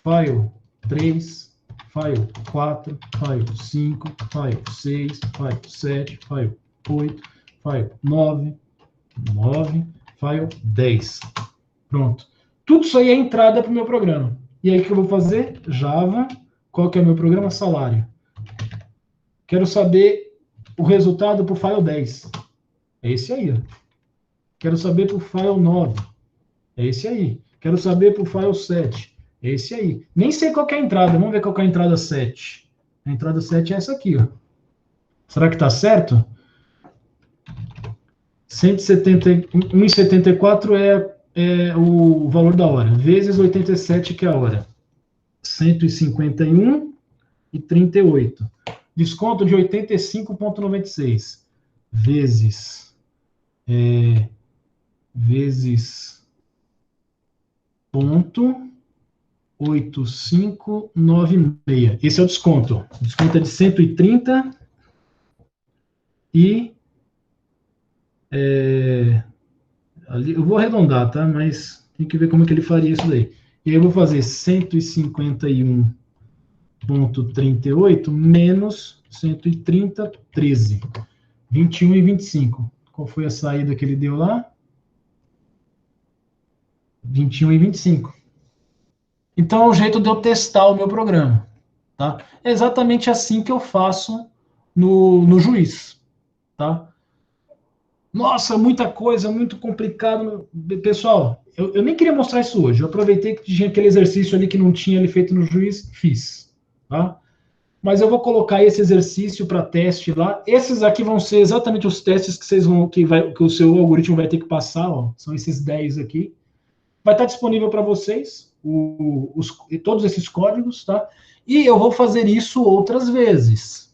file 3, file 4, file 5, file 6, file 7, file 8, file 9, file 10. Pronto. Tudo isso aí é entrada para o meu programa. E aí o que eu vou fazer? Java, qual que é o meu programa? Salário. Quero saber o resultado para o file 10. É esse aí. Ó. Quero saber para o file 9. É esse aí. Quero saber para o file 7. É esse aí. Nem sei qual que é a entrada. Vamos ver qual que é a entrada 7. A entrada 7 é essa aqui. Ó. Será que está certo? 1,74 é o valor da hora, vezes 87, que é a hora. 151,38. Desconto de 85,96. Vezes ponto 8596. Esse é o desconto. O desconto é de 130 e ali, eu vou arredondar, tá? Mas tem que ver como que ele faria isso daí. E aí eu vou fazer 151,38 menos 130,13. 21,25. Qual foi a saída que ele deu lá? 21,25. Então é o jeito de eu testar o meu programa. Tá? É exatamente assim que eu faço no Juiz. Tá? Nossa, muita coisa, muito complicado. Pessoal, eu nem queria mostrar isso hoje. Eu aproveitei que tinha aquele exercício ali que não tinha ali feito no Juiz, fiz. Tá? Mas eu vou colocar esse exercício para teste lá. Esses aqui vão ser exatamente os testes que que o seu algoritmo vai ter que passar. Ó. São esses 10 aqui. Vai estar disponível para vocês todos esses códigos, tá? E eu vou fazer isso outras vezes,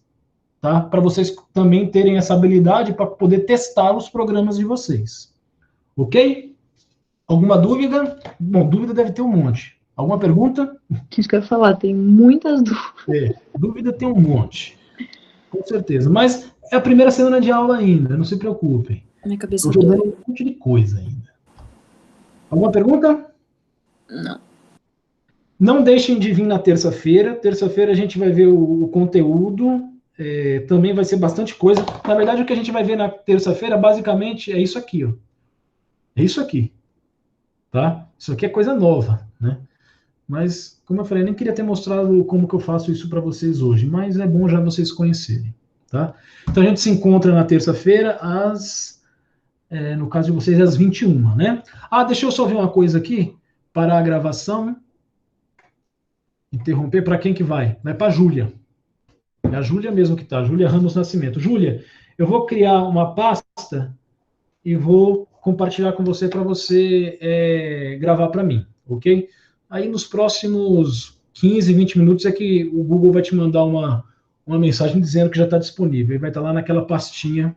tá? Para vocês também terem essa habilidade para poder testar os programas de vocês. Ok? Alguma dúvida? Bom, dúvida deve ter um monte. Alguma pergunta? Isso que eu ia falar, tem muitas dúvidas. Dúvida tem um monte. Com certeza. Mas é a primeira semana de aula ainda, não se preocupem. Minha cabeça Estou jogando um monte de coisa ainda. Alguma pergunta? Não. Não deixem de vir na terça-feira. Terça-feira a gente vai ver o conteúdo. Também vai ser bastante coisa. Na verdade, o que a gente vai ver na terça-feira, basicamente, é isso aqui. Ó. É isso aqui. Tá? Isso aqui é coisa nova, né? Mas, como eu falei, eu nem queria ter mostrado como que eu faço isso para vocês hoje, mas é bom já vocês conhecerem, tá? Então, a gente se encontra na terça-feira, no caso de vocês, às 21, né? Deixa eu só ver uma coisa aqui, para a gravação, interromper, para quem que vai? Vai para a Júlia. É a Júlia mesmo que está, Júlia Ramos Nascimento. Júlia, eu vou criar uma pasta e vou compartilhar com você para você gravar para mim, ok? Aí nos próximos 15, 20 minutos é que o Google vai te mandar uma mensagem dizendo que já está disponível. Ele vai estar lá naquela pastinha